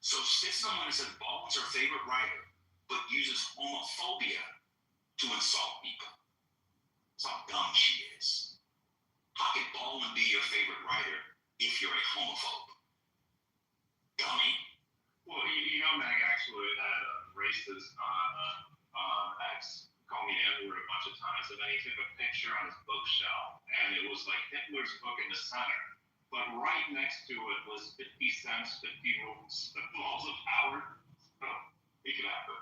So if someone that says Baldwin's her favorite writer, but uses homophobia to insult people. That's how dumb she is. How can Baldwin be your favorite writer if you're a homophobe? Dummy. Well, you know, Meg actually had a racist on X called me the N-word a bunch of times, and then he took a picture on his bookshelf, and it was like Hitler's book in the center. But right next to it was 50 cents, 50 rules, the balls of power. So, he could have it.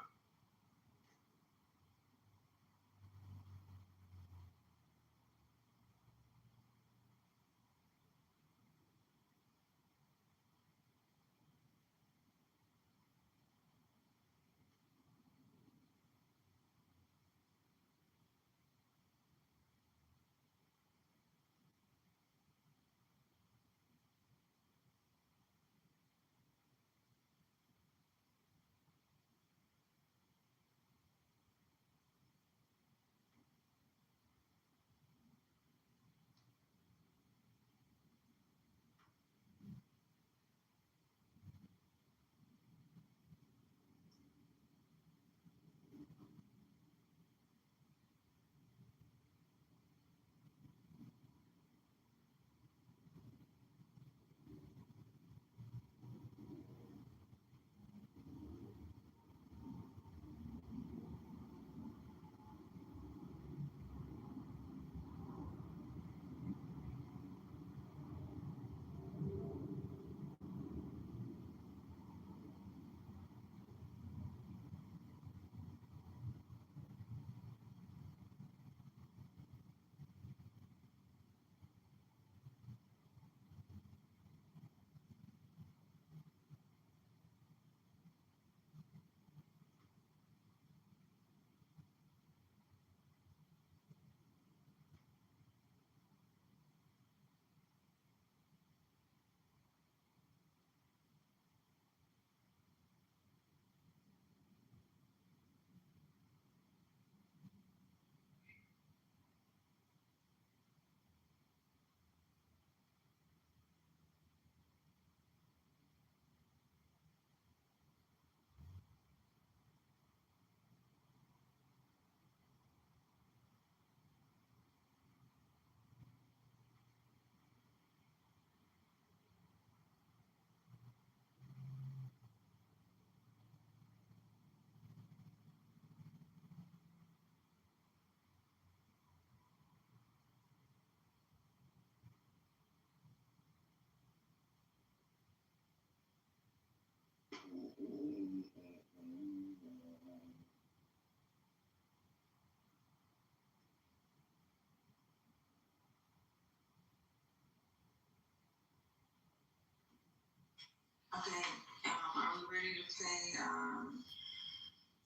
Okay, are we ready to play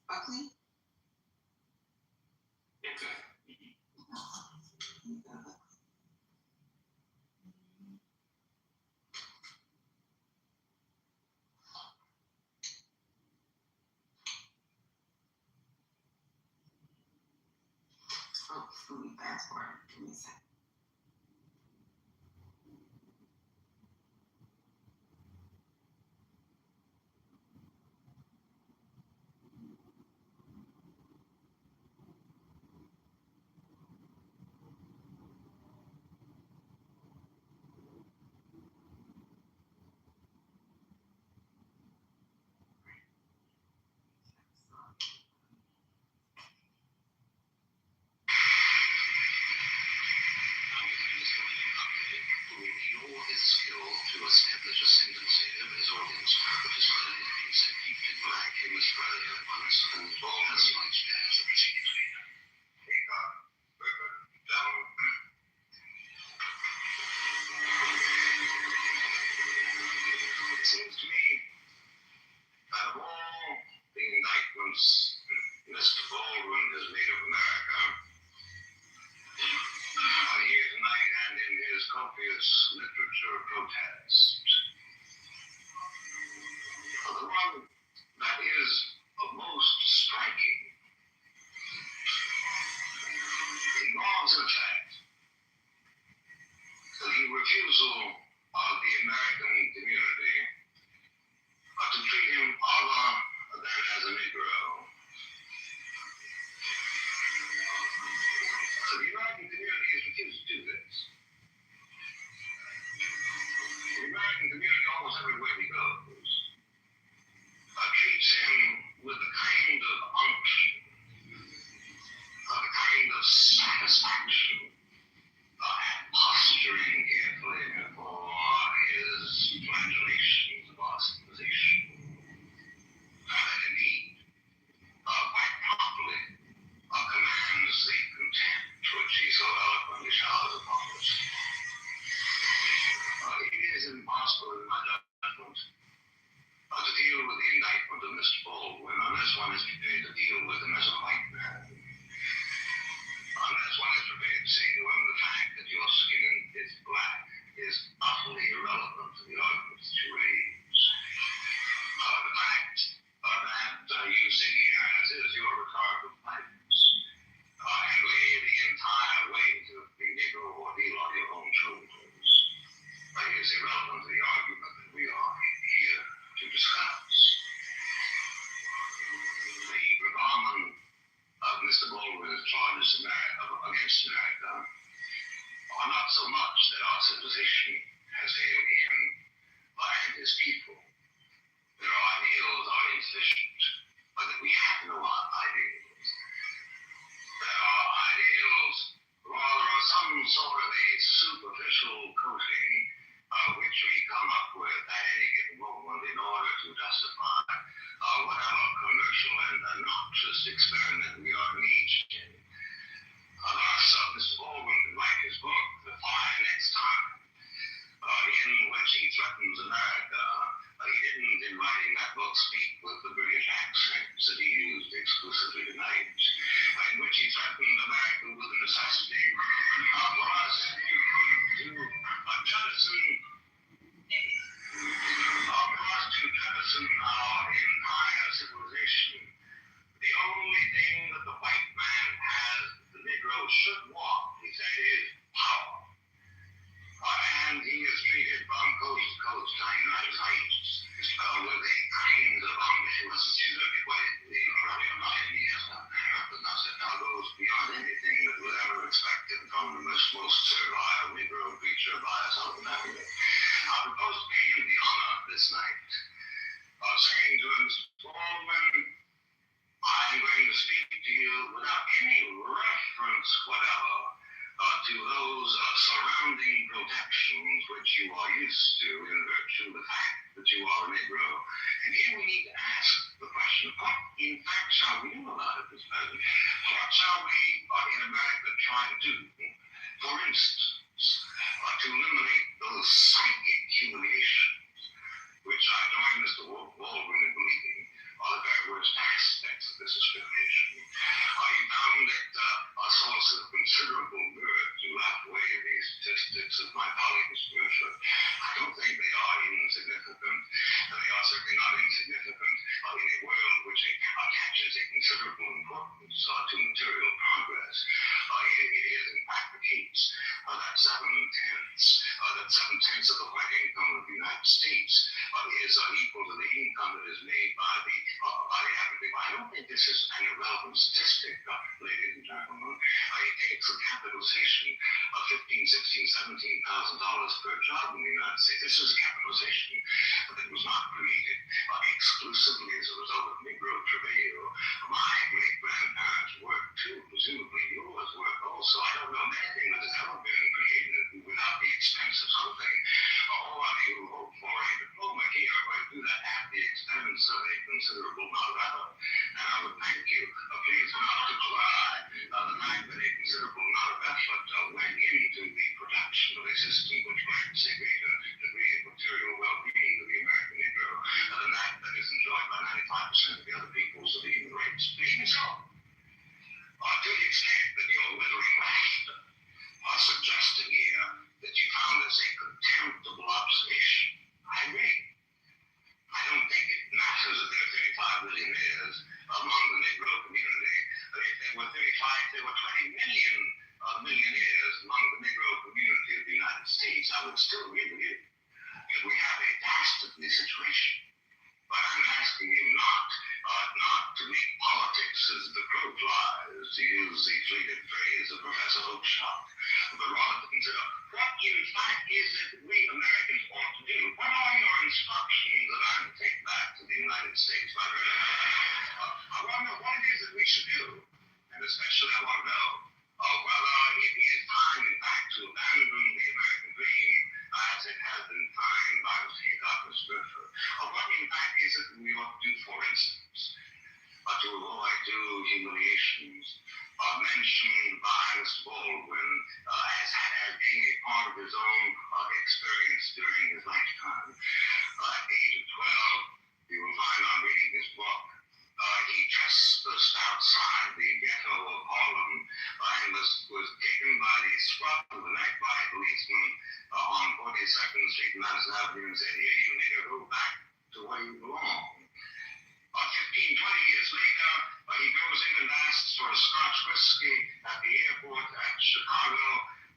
Buckley? Okay. Oh, let me fast forward. Give me a second. satisfaction at posturing carefully for his congratulations about his position. That indeed, quite properly, commands the contempt which he so eloquently showers upon us. It is impossible in my judgment to deal with the indictment of Mr. Baldwin unless one is prepared to deal with him as a white man. Unless one is prepared to say to him the fact that your skin is black is utterly irrelevant to the argument that you raise. The fact that you sit here, as is your rhetorical practice, and lay the entire weight of the Negro ordeal on your own shoulders is irrelevant to the argument that we are here to discuss. The gravamen of Mr. Baldwin's charges against America are not so much that our civilization has failed him and his people, that our ideals are insufficient, but that we have no ideals. That our ideals rather are some sort of a superficial coating which we come up with at any given moment in order to justify whatever commercial and noxious experiment we are engaged in. Thus, Mr. Baldwin can write his book, The Fire Next Time, in which he threatens America. He didn't, in writing that book, speak with the British accents that he used exclusively tonight, in which he threatened America with the necessity for us to jettison our entire civilization. The only thing that the white man has that the Negro should want, he said, is power. And he is treated from coast to coast in the United States with a kind of omnibus. Now goes beyond anything that was ever expected from the most servile Negro creature by a Southern African. I propose to pay him the honor this night of saying to him, Mr. Baldwin, I'm going to speak to you without any reference whatever to those surrounding protections which you are used to in virtue of the fact that you are a Negro. And here we need to ask the question, what in fact shall we do about it, Mr. President? What shall we in America try to do? For instance, to eliminate those psychic humiliations which I join Mr. Baldwin in believing are the very worst aspects of this discrimination. You found it a source of considerable mirth to laugh away the statistics of my colleague, Mr. Mercer. I don't think they are insignificant. They are certainly not insignificant in a world which attaches a considerable importance to material progress. It is, in fact, the case that seven-tenths of the white income of the United States is equal to the income that is made by the average people. I don't think this is an irrelevant statistic, ladies and gentlemen. It takes a capitalization of $15,000, $16,000, $17,000 per job in the United States. This is a capitalization that was not created exclusively as a result of Negro travail. My great-grandparents worked too, presumably yours worked also. I don't know anything that has ever been created without the expense of something. All of you who hope for a diploma here are going to do that at the expense of a considerable amount of effort. And I would thank you, please not to cry the fact that a considerable amount of effort went into the production of a system which grants a greater degree of material well-being to the American Negro than that is enjoyed by 95% of the other peoples of the human race. Even so, to the extent that your withering laughter suggesting here that you found this a contemptible observation, I agree. I don't think it matters that there are 35 millionaires among the Negro community. If there were 20 million millionaires among the Negro community of the United States, I would still agree with you. And we have a dastardly situation. But I'm asking you not to make politics as the crow flies, to use the fleeted phrase of Professor Oakeshott, but rather to consider what in fact is it that we Americans ought to do. What are your instructions that I'm to take back to the United States? I want to know what it is that we should do. And especially I want to know taken by the scrub of the night by policeman on 42nd Street and Madison Avenue and said, "Here, you nigger, go back to where you belong." 15, 20 years later, he goes in and asks for a Scotch whiskey at the airport at Chicago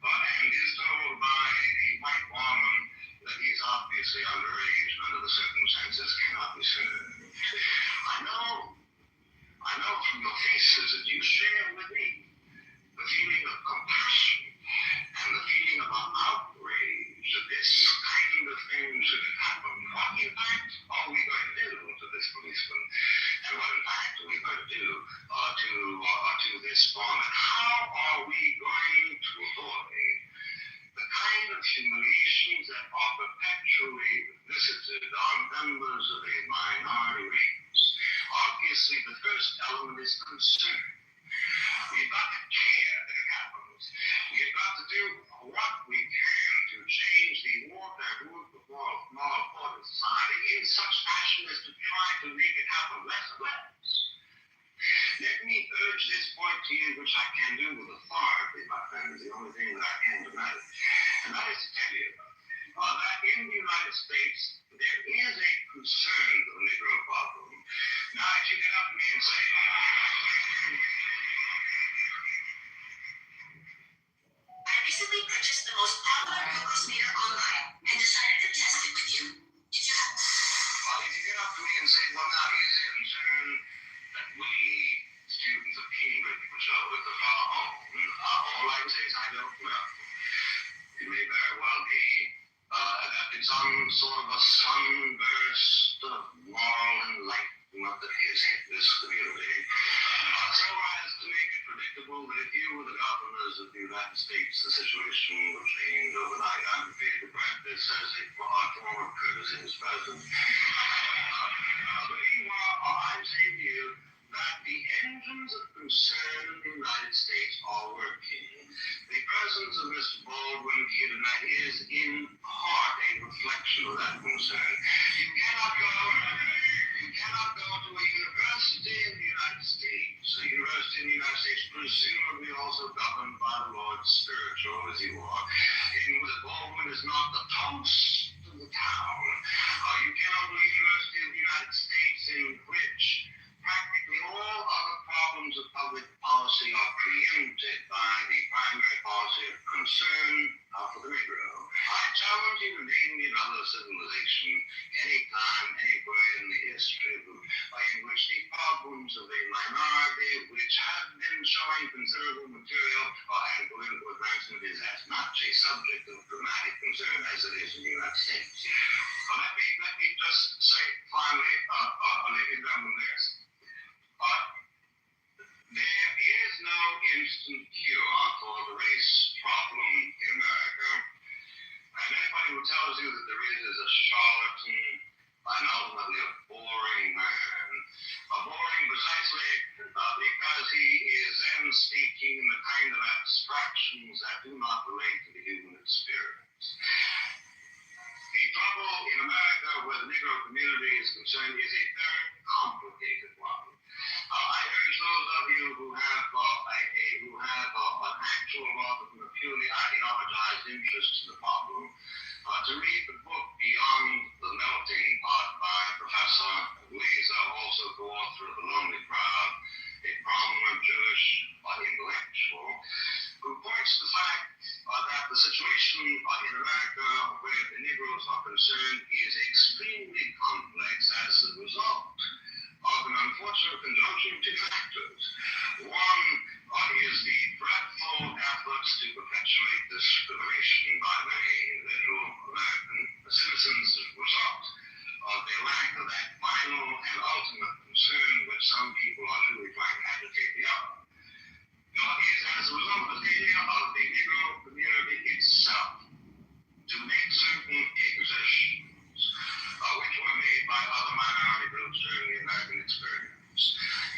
and is told by the white woman that he's obviously underage and under the circumstances cannot be served. I know from your faces that you share with me the feeling of compassion and the feeling of outrage that this kind of thing should have happened. What in fact are we going to do to this policeman? And what in fact are we going to do to this woman? How are we going to avoid the kind of humiliations that are perpetually visited on members of a minority race? Obviously, the first element is concern. We've got to care that it happens. We've got to do what we can to change the order and move the moral order of society in such fashion as to try to make it happen less and less. Let me urge this point to you, which I can do with authority, my friends, the only thing that I can tonight, and that is to tell you that in the United States, there is a concern for the Negro problem. Now, if you get up to me and say, I recently purchased the most popular glucose meter online and decided to test it with you. Did you have... if you get up to me and say, well, now, is there concern that we, students of Cambridge, which are with the fellow home, all I can say is I don't know. It may very well be that it's some sort of a sunburst of moral enlightenment that has hit this community, so as to make it predictable that if you were the governors of the United States, the situation would change overnight. I'm prepared to grant this as a form of courtesy, Mr. President. But meanwhile, I'm saying to you that the engines of concern in the United States are working. The presence of Mr. Baldwin here tonight is in part a reflection of that concern. You cannot go to a university in the United States, a university in the United States presumably also governed by the Lord spiritual as you are, in which Baldwin is not the toast of the town. You cannot go to a university of the United States in which practically all other problems of public policy are preempted by the primary policy of concern for the Negro. I challenge you to name me another civilization, anytime, anywhere in the history in which the problems of a minority, which have been showing considerable material and political advancement, is as much a subject of dramatic concern as it is in the United States. Let me just say finally, ladies and gentlemen, this. There is no instant cure for the race problem in America. And anybody who tells you that there is a charlatan and ultimately a boring man. Boring precisely because he is then speaking in the kind of abstractions that do not relate to the human experience. The trouble in America where the Negro community is concerned is a very complicated one. I urge those of you who have an actual rather than a purely ideologized interest in the problem to read the book Beyond the Melting Pot by Professor Glaser, also co-author of The Lonely Crowd, a prominent Jewish intellectual, who points to the fact that the situation in America where the Negroes are concerned is extremely complex as a result of an unfortunate conjunction of two factors. One is the dreadful efforts to perpetuate discrimination by many individual American citizens as a result of the lack of that final and ultimate concern which some people are truly trying to agitate the other. Is as a result of the failure of the Negro community itself to make certain exertions which were made by other minority groups during the American experience.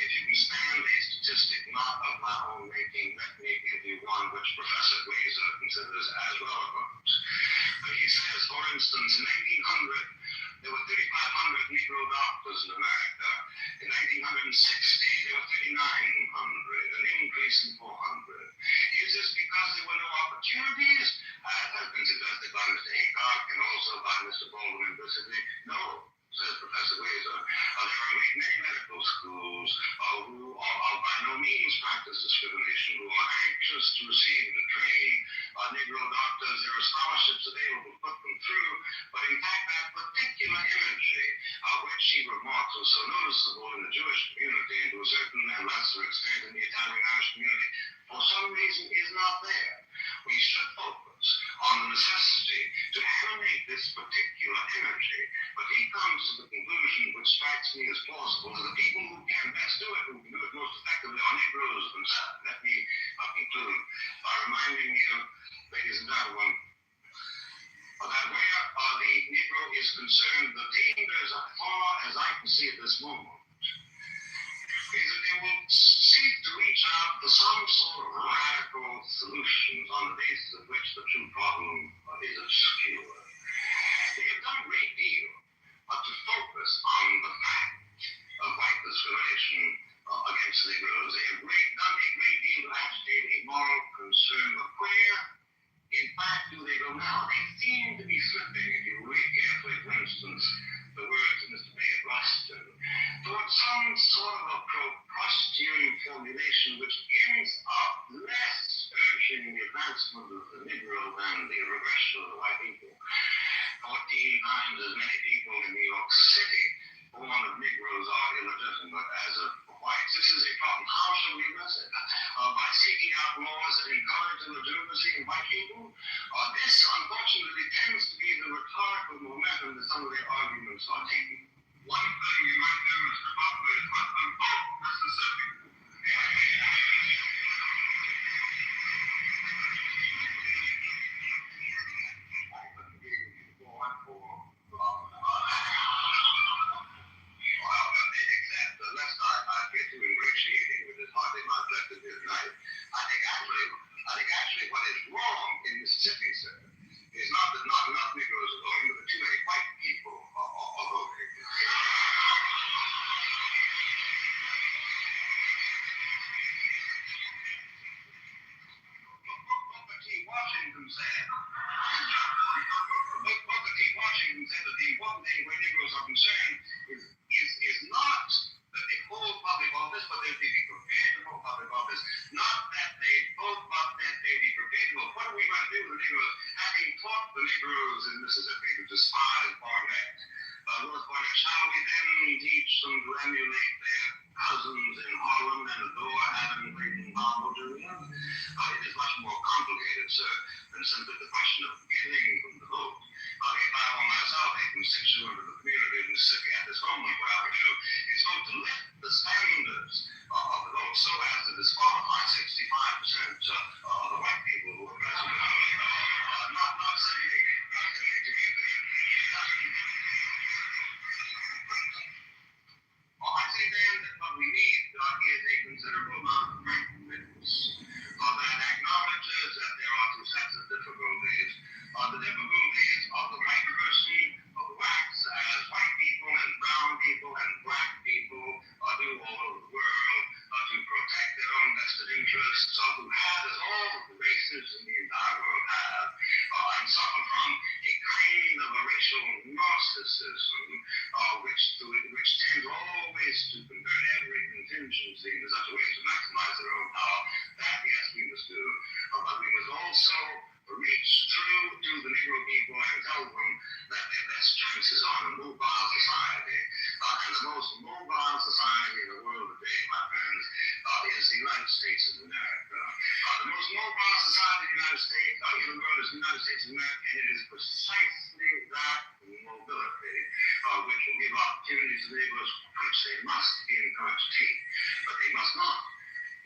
If you can stand a statistic not of my own making, let me give you one which Professor Glaser considers as relevant. He says, for instance, in 1900, there were 3,500 Negro doctors in America. In 1960, there were 3,900, an increase in 400. Is this because opportunities, as has been suggested by Mr. Haycock and also by Mr. Baldwin implicitly? No, says Professor Wazer. There are a great many medical schools who are by no means practice discrimination, who are anxious to receive and to train Negro doctors. There are scholarships available to put them through, but in fact that particular imagery, which he remarks was so noticeable in the Jewish community and to a certain and lesser extent in the Italian-Irish community, for some reason is not there. We should focus on the necessity to animate this particular imagery, but he comes to the conclusion, which strikes me as plausible, that the people who can best do it, who can do it most effectively, are Negroes themselves. Let me conclude by reminding you, ladies and gentlemen, that where the Negro is concerned, the dangers, as far as I can see at this moment, is that they will seek to reach out for some sort of radical solutions on the basis of which the true problem is obscure. They have done a great deal to focus on the fact of white discrimination against Negroes. They have done a great deal to agitate a moral concern, but where, in fact, do they go now? They seem to be slipping, if you read carefully, for instance, the words of Mr. Mayor Rustin, towards some sort of a Procrustean formulation which ends up less urging the advancement of the Negro than the regression of the white people. 14 times as many people in New York City born of Negroes are illegitimate as of whites. This is a problem. How shall we address it? By seeking out laws that encourage illegitimacy in white people? This, unfortunately, tends to be the rhetorical momentum that some of the arguments are taking. One thing you might do, Mr. Butler, is let them vote Mississippi. I think actually what is wrong in Mississippi, sir, is not that not enough Negroes are voting, but that too many white people are voting. Booker T. Washington said that the important thing where Negroes are concerned is not that they hold public office, but that they be prepared to hold public office. Not that they vote, but that they be prepared to vote. What are we going to do with the Negroes? Having taught the Negroes in Mississippi to despise Barnett, shall we then teach them to emulate their cousins in Harlem and adore Adam Clayton Powell Jr.? It is much more complicated, sir, than simply the question of giving them the vote. If I were myself a constituent of the community in Mississippi at this moment, what I would do is vote to lift the standards of the vote so as to disqualify 65% of the white people who are present. Not simply to give them. I say then that what we need is a considerable amount of practice that acknowledges that there are two sets of difficulties. The difficulties of the white person who acts as white people and brown people and black people do all over the world to protect their own vested interests, who have, as all of the races in the entire world have, and suffer from a kind of a racial narcissism, which tends always to convert every contingency into such a way to maximize their own power. That, yes, we must do, but we must also reach through to the Negro people and tell them that their best chances are in a mobile society. And the most mobile society in the world today, my friends, is the United States of America. The most mobile society in the United States, in the world is the United States of America, and it is precisely that mobility which will give opportunities to Negroes which they must be encouraged to take. But they must not,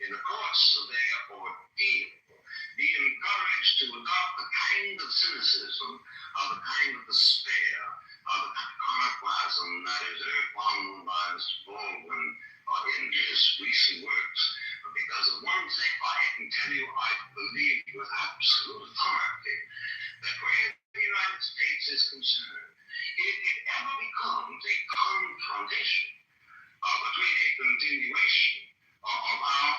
in the course of their ordeal, be encouraged to adopt the kind of cynicism, the kind of despair, the kind of iconoclasm that is urged on by Mr. Baldwin in his recent works. Because of one thing I can tell you, I believe with absolute authority, that where the United States is concerned, if it ever becomes a confrontation between a continuation of our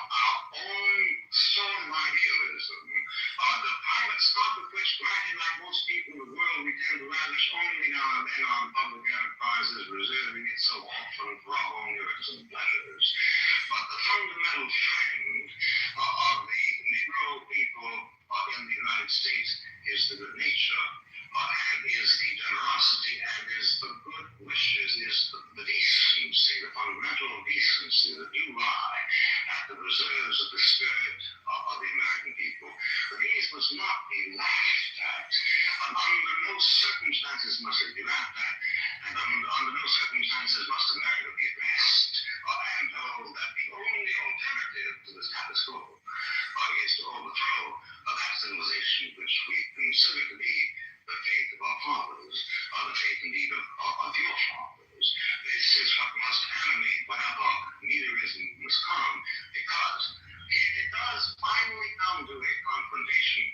own sort of idealism, the private in the United States is the good nature, and is the generosity, and is the good wishes, is the decency, the fundamental decency that you lie at the reserves of the spirit of the American people. These must not be laughed at, and under no circumstances must it be laughed at, and under no circumstances must America be addressed and told that the only alternative to the status quo is to overthrow that civilization which we consider to be the faith of our fathers, the faith indeed of your fathers. This is what must animate whatever meteorism must come, because if it does finally come to a confrontation,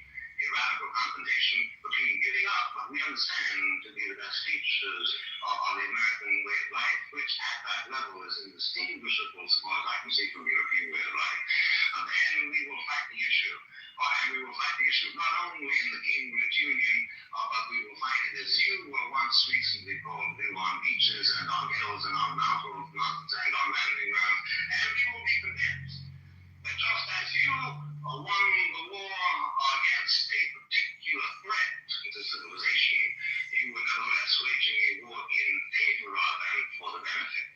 a radical confrontation between giving up what we understand to be the best features of the American way of life, which at that level is indistinguishable as far as I can see from the European way of life, then we will fight the issue. And we will fight the issue not only in the Cambridge Union, but we will fight it as you were once recently called to do on beaches and on hills and on mountains and on landing grounds. And we will be convinced that just as you won the war against a particular threat to civilization, you were nevertheless waging a war in favor of and for the benefit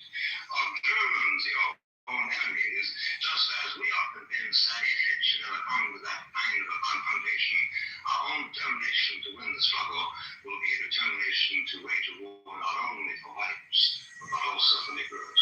of Germans, your own enemies, just as we are convinced that if it should ever come to that kind of a confrontation, our own determination to win the struggle will be a determination to wage a war not only for whites, but also for Negroes.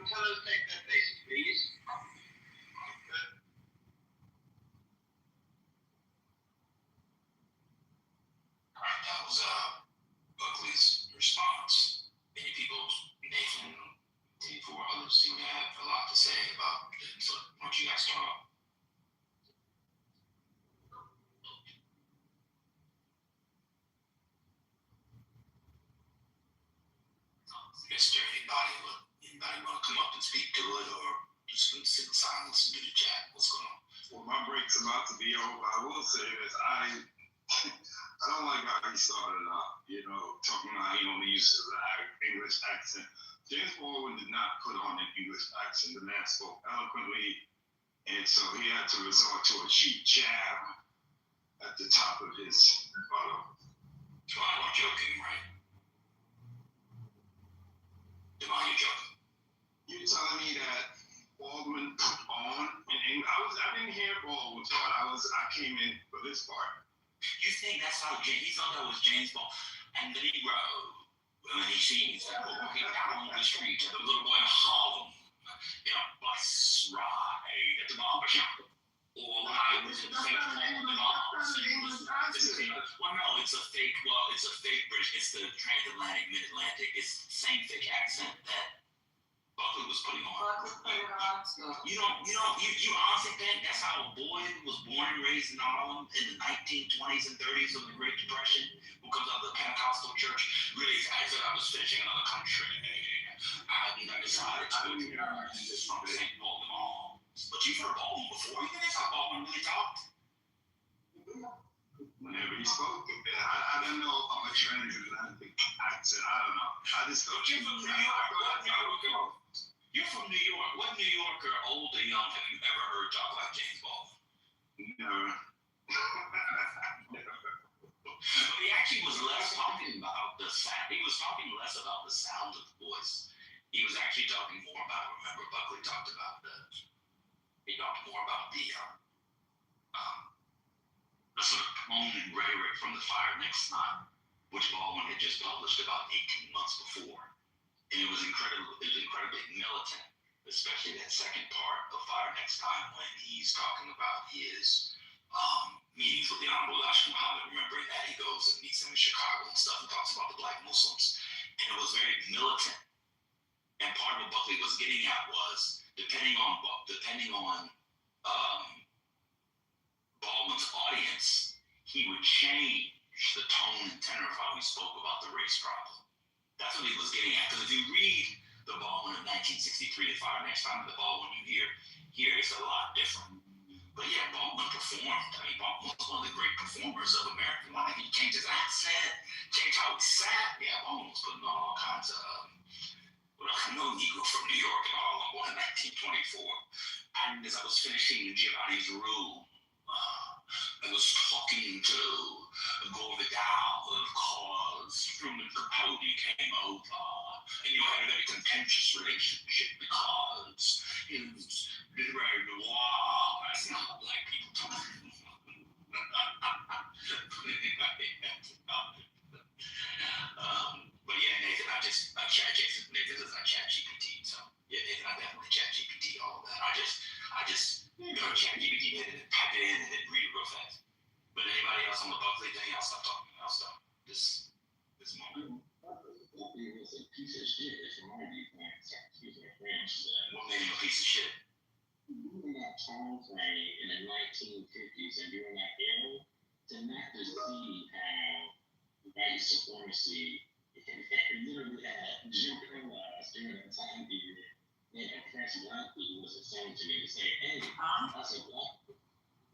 Tell us, take that basis, please. Alright, that was Buckley's response. Many people, Nathan, 84 others seem to have a lot to say about it. So why don't you guys talk? Is there anybody want to come up and speak to it, or just gonna sit in silence and do the chat? What's going on? Well, my break's about to be over. I will say this: I don't like how he started out. Talking about he only uses an English accent. James Baldwin did not put on an English accent. The man spoke eloquently, and so he had to resort to a cheap jab at the top of his rebuttal. So I'm joking, right? Devon, you're joking. You're telling me that Baldwin put on an English? I didn't hear Baldwin's part. I came in for this part. You think that's how he thought that was James Bond? And then he rode. When he sees that walking down the street to the little boy home in a bus ride at the barbershop. Or when I was in St. Paul in the well, no, it's a fake British. It's the transatlantic, mid-Atlantic. It's the same fake accent that Buckley was putting on. You honestly think that's how a boy who was born and raised in Harlem in the 1920s and 30s of the Great Depression, who comes out of the Pentecostal church, really as I was finishing another country, I decided to move from St. Paul to Harlem. But you've heard Baldwin before. You think that's how Baldwin really talked? Whenever he spoke, I don't know if I'm a transatlantic accent. I don't know. I just go. You're from New York. You're from New York. What New Yorker, old or young, have you ever heard talk like James Baldwin? Never. But he actually was less talking about the sound. He was talking less about the sound of the voice. He was actually talking more about. Remember, Buckley talked about he talked more about the sort of tone and rhetoric from the Fire Next Time, which Baldwin had just published about 18 months before. And it was incredibly militant, especially that second part of Fire Next Time when he's talking about his meetings with the Honorable Elijah Muhammad. Remembering that he goes and meets him in Chicago and stuff and talks about the black Muslims. And it was very militant. And part of what Buckley was getting at was, depending on Baldwin's audience, he would change the tone and tenor of how he spoke about the race problem. That's what he was getting at. Because if you read the Baldwin of 1963 to Fire Next Time, the Baldwin you hear it's a lot different. But yeah, Baldwin performed. I mean, Baldwin was one of the great performers of American life. He changed his accent, changed how he sat. Yeah, Baldwin was putting on all kinds of. Well, I know he grew from New York and all in 1924. And as I was finishing Giovanni's Room, I was talking to Gorvidal, of course, Truman Capote came over, and you had a very contentious relationship because his literary noir, that's not how black people talk. But yeah, Nathan, Nathan does not chat GPT, so yeah, Nathan, I definitely chat GPT all of that. I just go to chat GPT and type it in and then read it real fast. But anybody else on the Buckley thing, I'll stop talking. I'll stop this moment. Buckley was a piece of shit, from my viewpoint. Excuse my French. What made him a piece of shit? During that time frame in the 1950s and during that era, to not just see how white supremacy literally had Jim Crow laws during that time period and oppressed black people was the same to me to say, hey, I said black people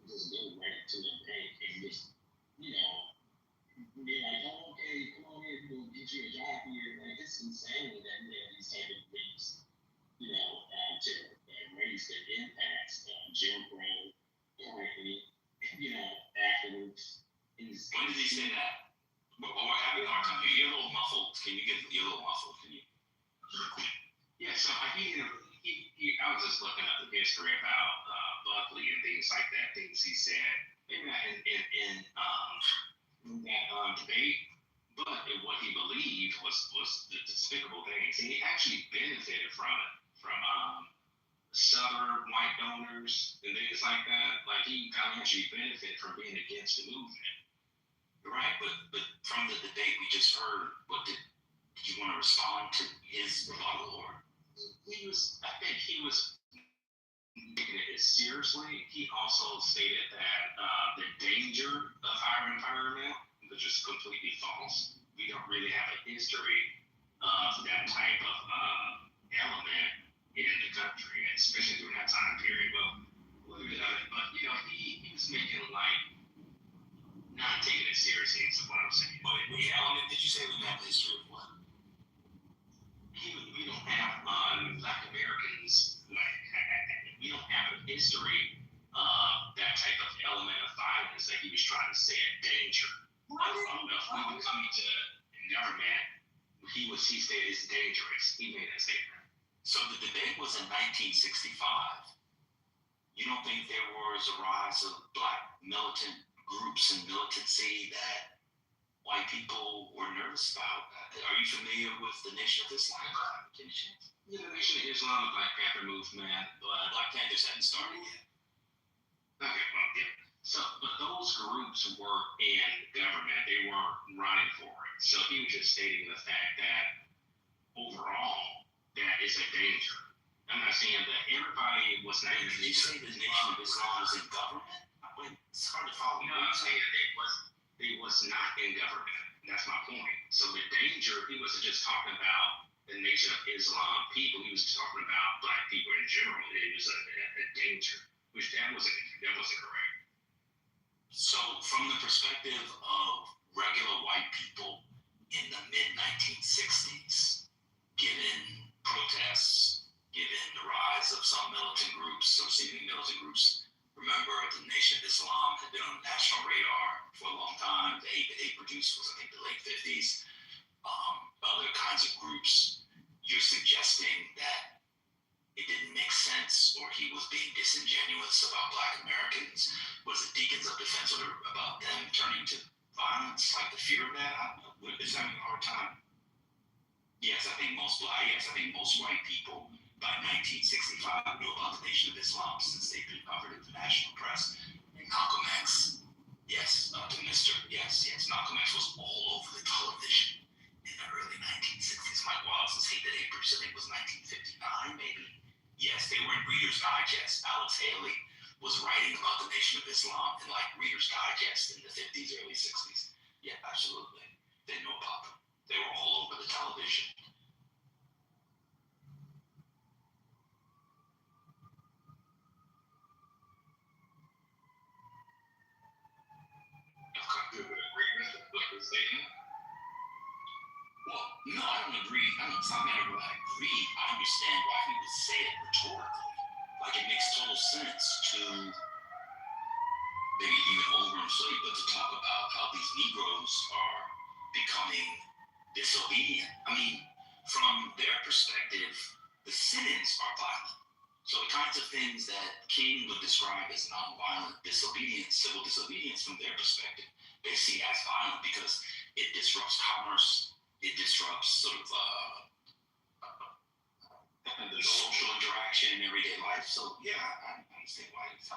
just go right to the bank and just, be like, oh, okay, come on here, we'll get you a job here. Like, it's insane that we have these type of things, to raise the impacts of Jim Crow currently, afterwards. When did he say that? What happened? You're a little muffled. Can you get a little muffled? Can you? Yeah, so I was just looking up the history about Buckley and things like that, things he said, maybe not in that debate, but what he believed was the despicable things. And he actually benefited from it, from Southern white donors and things like that. Like, he financially benefited from being against the movement. Right, but from the debate we just heard, did you want to respond to his rebuttal, or? I think he was taking it as seriously. He also stated that the danger of our environment, which is completely false. We don't really have a history of that type of element in the country, especially during that time period. But he was making not taking it seriously, is what I'm saying. Did you say we have a history of what? We don't have Black Americans, we don't have a history of that type of element of violence that he was trying to say a danger. I don't know if we were coming to government, he stated it's dangerous. He made that statement. So the debate was in 1965. You don't think there was a rise of Black militant groups and militancy that white people were nervous about? Are you familiar with the Nation of Islam? Yeah, the Nation of Islam, the Black Panther movement, but Black Panthers hadn't started yet. Okay, well, yeah. So, but those groups were in government. They weren't running for it. So he was just stating the fact that overall, that is a danger. I'm not saying that everybody was not. Did you say the Nation of Islam was in government? It's hard to follow. No, I'm saying that they was not in government. That's my point. So the danger, he wasn't just talking about the Nation of Islam people. He was talking about Black people in general. It was a danger, which that wasn't correct. So from the perspective of regular white people in the mid-1960s, given protests, given the rise of some militant groups, some seeming militant groups, remember, the Nation of Islam had been on the national radar for a long time. The hate that they produced was, I think, the late 50s. Other kinds of groups. You're suggesting that it didn't make sense, or he was being disingenuous about Black Americans. Was it Deacons of Defense about them turning to violence, like the fear of that? Is having a hard time? Yes, I think most white people by 1965 knew about the Nation of Islam since they've been covered in the national press. And Malcolm X, yes, to Mr. Yes, Malcolm X was all over the television in the early 1960s. Mike Wallace's Hate That April, I think it was 1959, maybe. Yes, they were in Reader's Digest. Alex Haley was writing about the Nation of Islam Islam in like Reader's Digest in the 50s, early 60s. Yeah, absolutely. They know about them. They were all over the television. Well, no, I don't agree. I mean, it's not a matter of what I agree. I understand why he would say it rhetorically. Like, it makes total sense to maybe even overinflate, but to talk about how these Negroes are becoming disobedient. I mean, from their perspective, the sit-ins are violent. So the kinds of things that King would describe as nonviolent disobedience, civil disobedience, from their perspective, they see as violent because it disrupts commerce, it disrupts sort of the social interaction in everyday life. So yeah, I understand why it's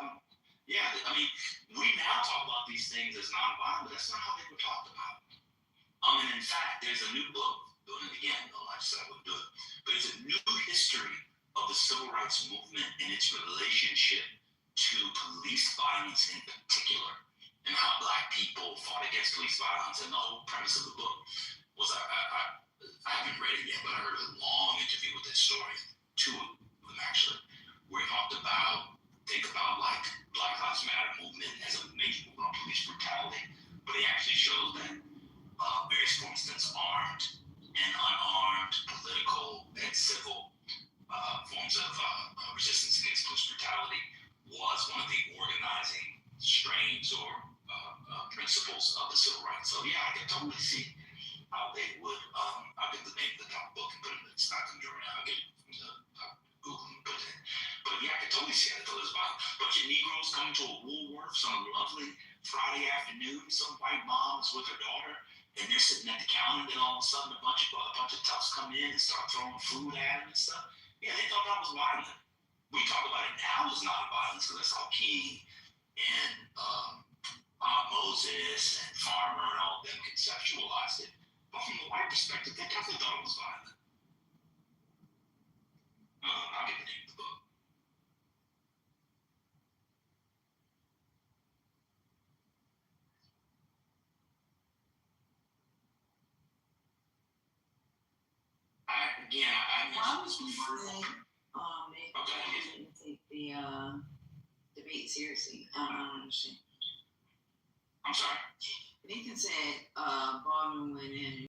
yeah, I mean, we now talk about these things as nonviolent, but that's not how they were talked about. And in fact, there's a new book, doing it again, no, I said I would do it, but it's a new history of the civil rights movement and its relationship to police violence in particular, and how Black people fought against police violence. And the whole premise of the book was, I haven't read it yet, but I heard a long interview with this story, two of them actually, where he talked about, think about like Black Lives Matter movement as a major movement on police brutality, but he actually shows that various, for instance, armed and unarmed, political and civil forms of resistance against police brutality was one of the organizing strains or principles of the civil rights. So yeah, I can totally see how they would. I'll get the name of the book and put it in. It's not going to right now. I'll get it from the Google and put it in. But yeah, I can totally see how there's a bunch of Negroes coming to a Woolworths on a lovely Friday afternoon. Some white mom is with her daughter, and they're sitting at the counter. And then all of a sudden, a bunch of toughs come in and start throwing food at them and stuff. Yeah, they thought that was violent. We talk about it now as non-violence because that's how King and Moses and Farmer and all of them conceptualized it. But from the white perspective, they definitely thought it was violent. I'll get the name of the book. Why would you say they didn't take the debate seriously? I don't understand. I'm sorry? Nathan said Baldwin went in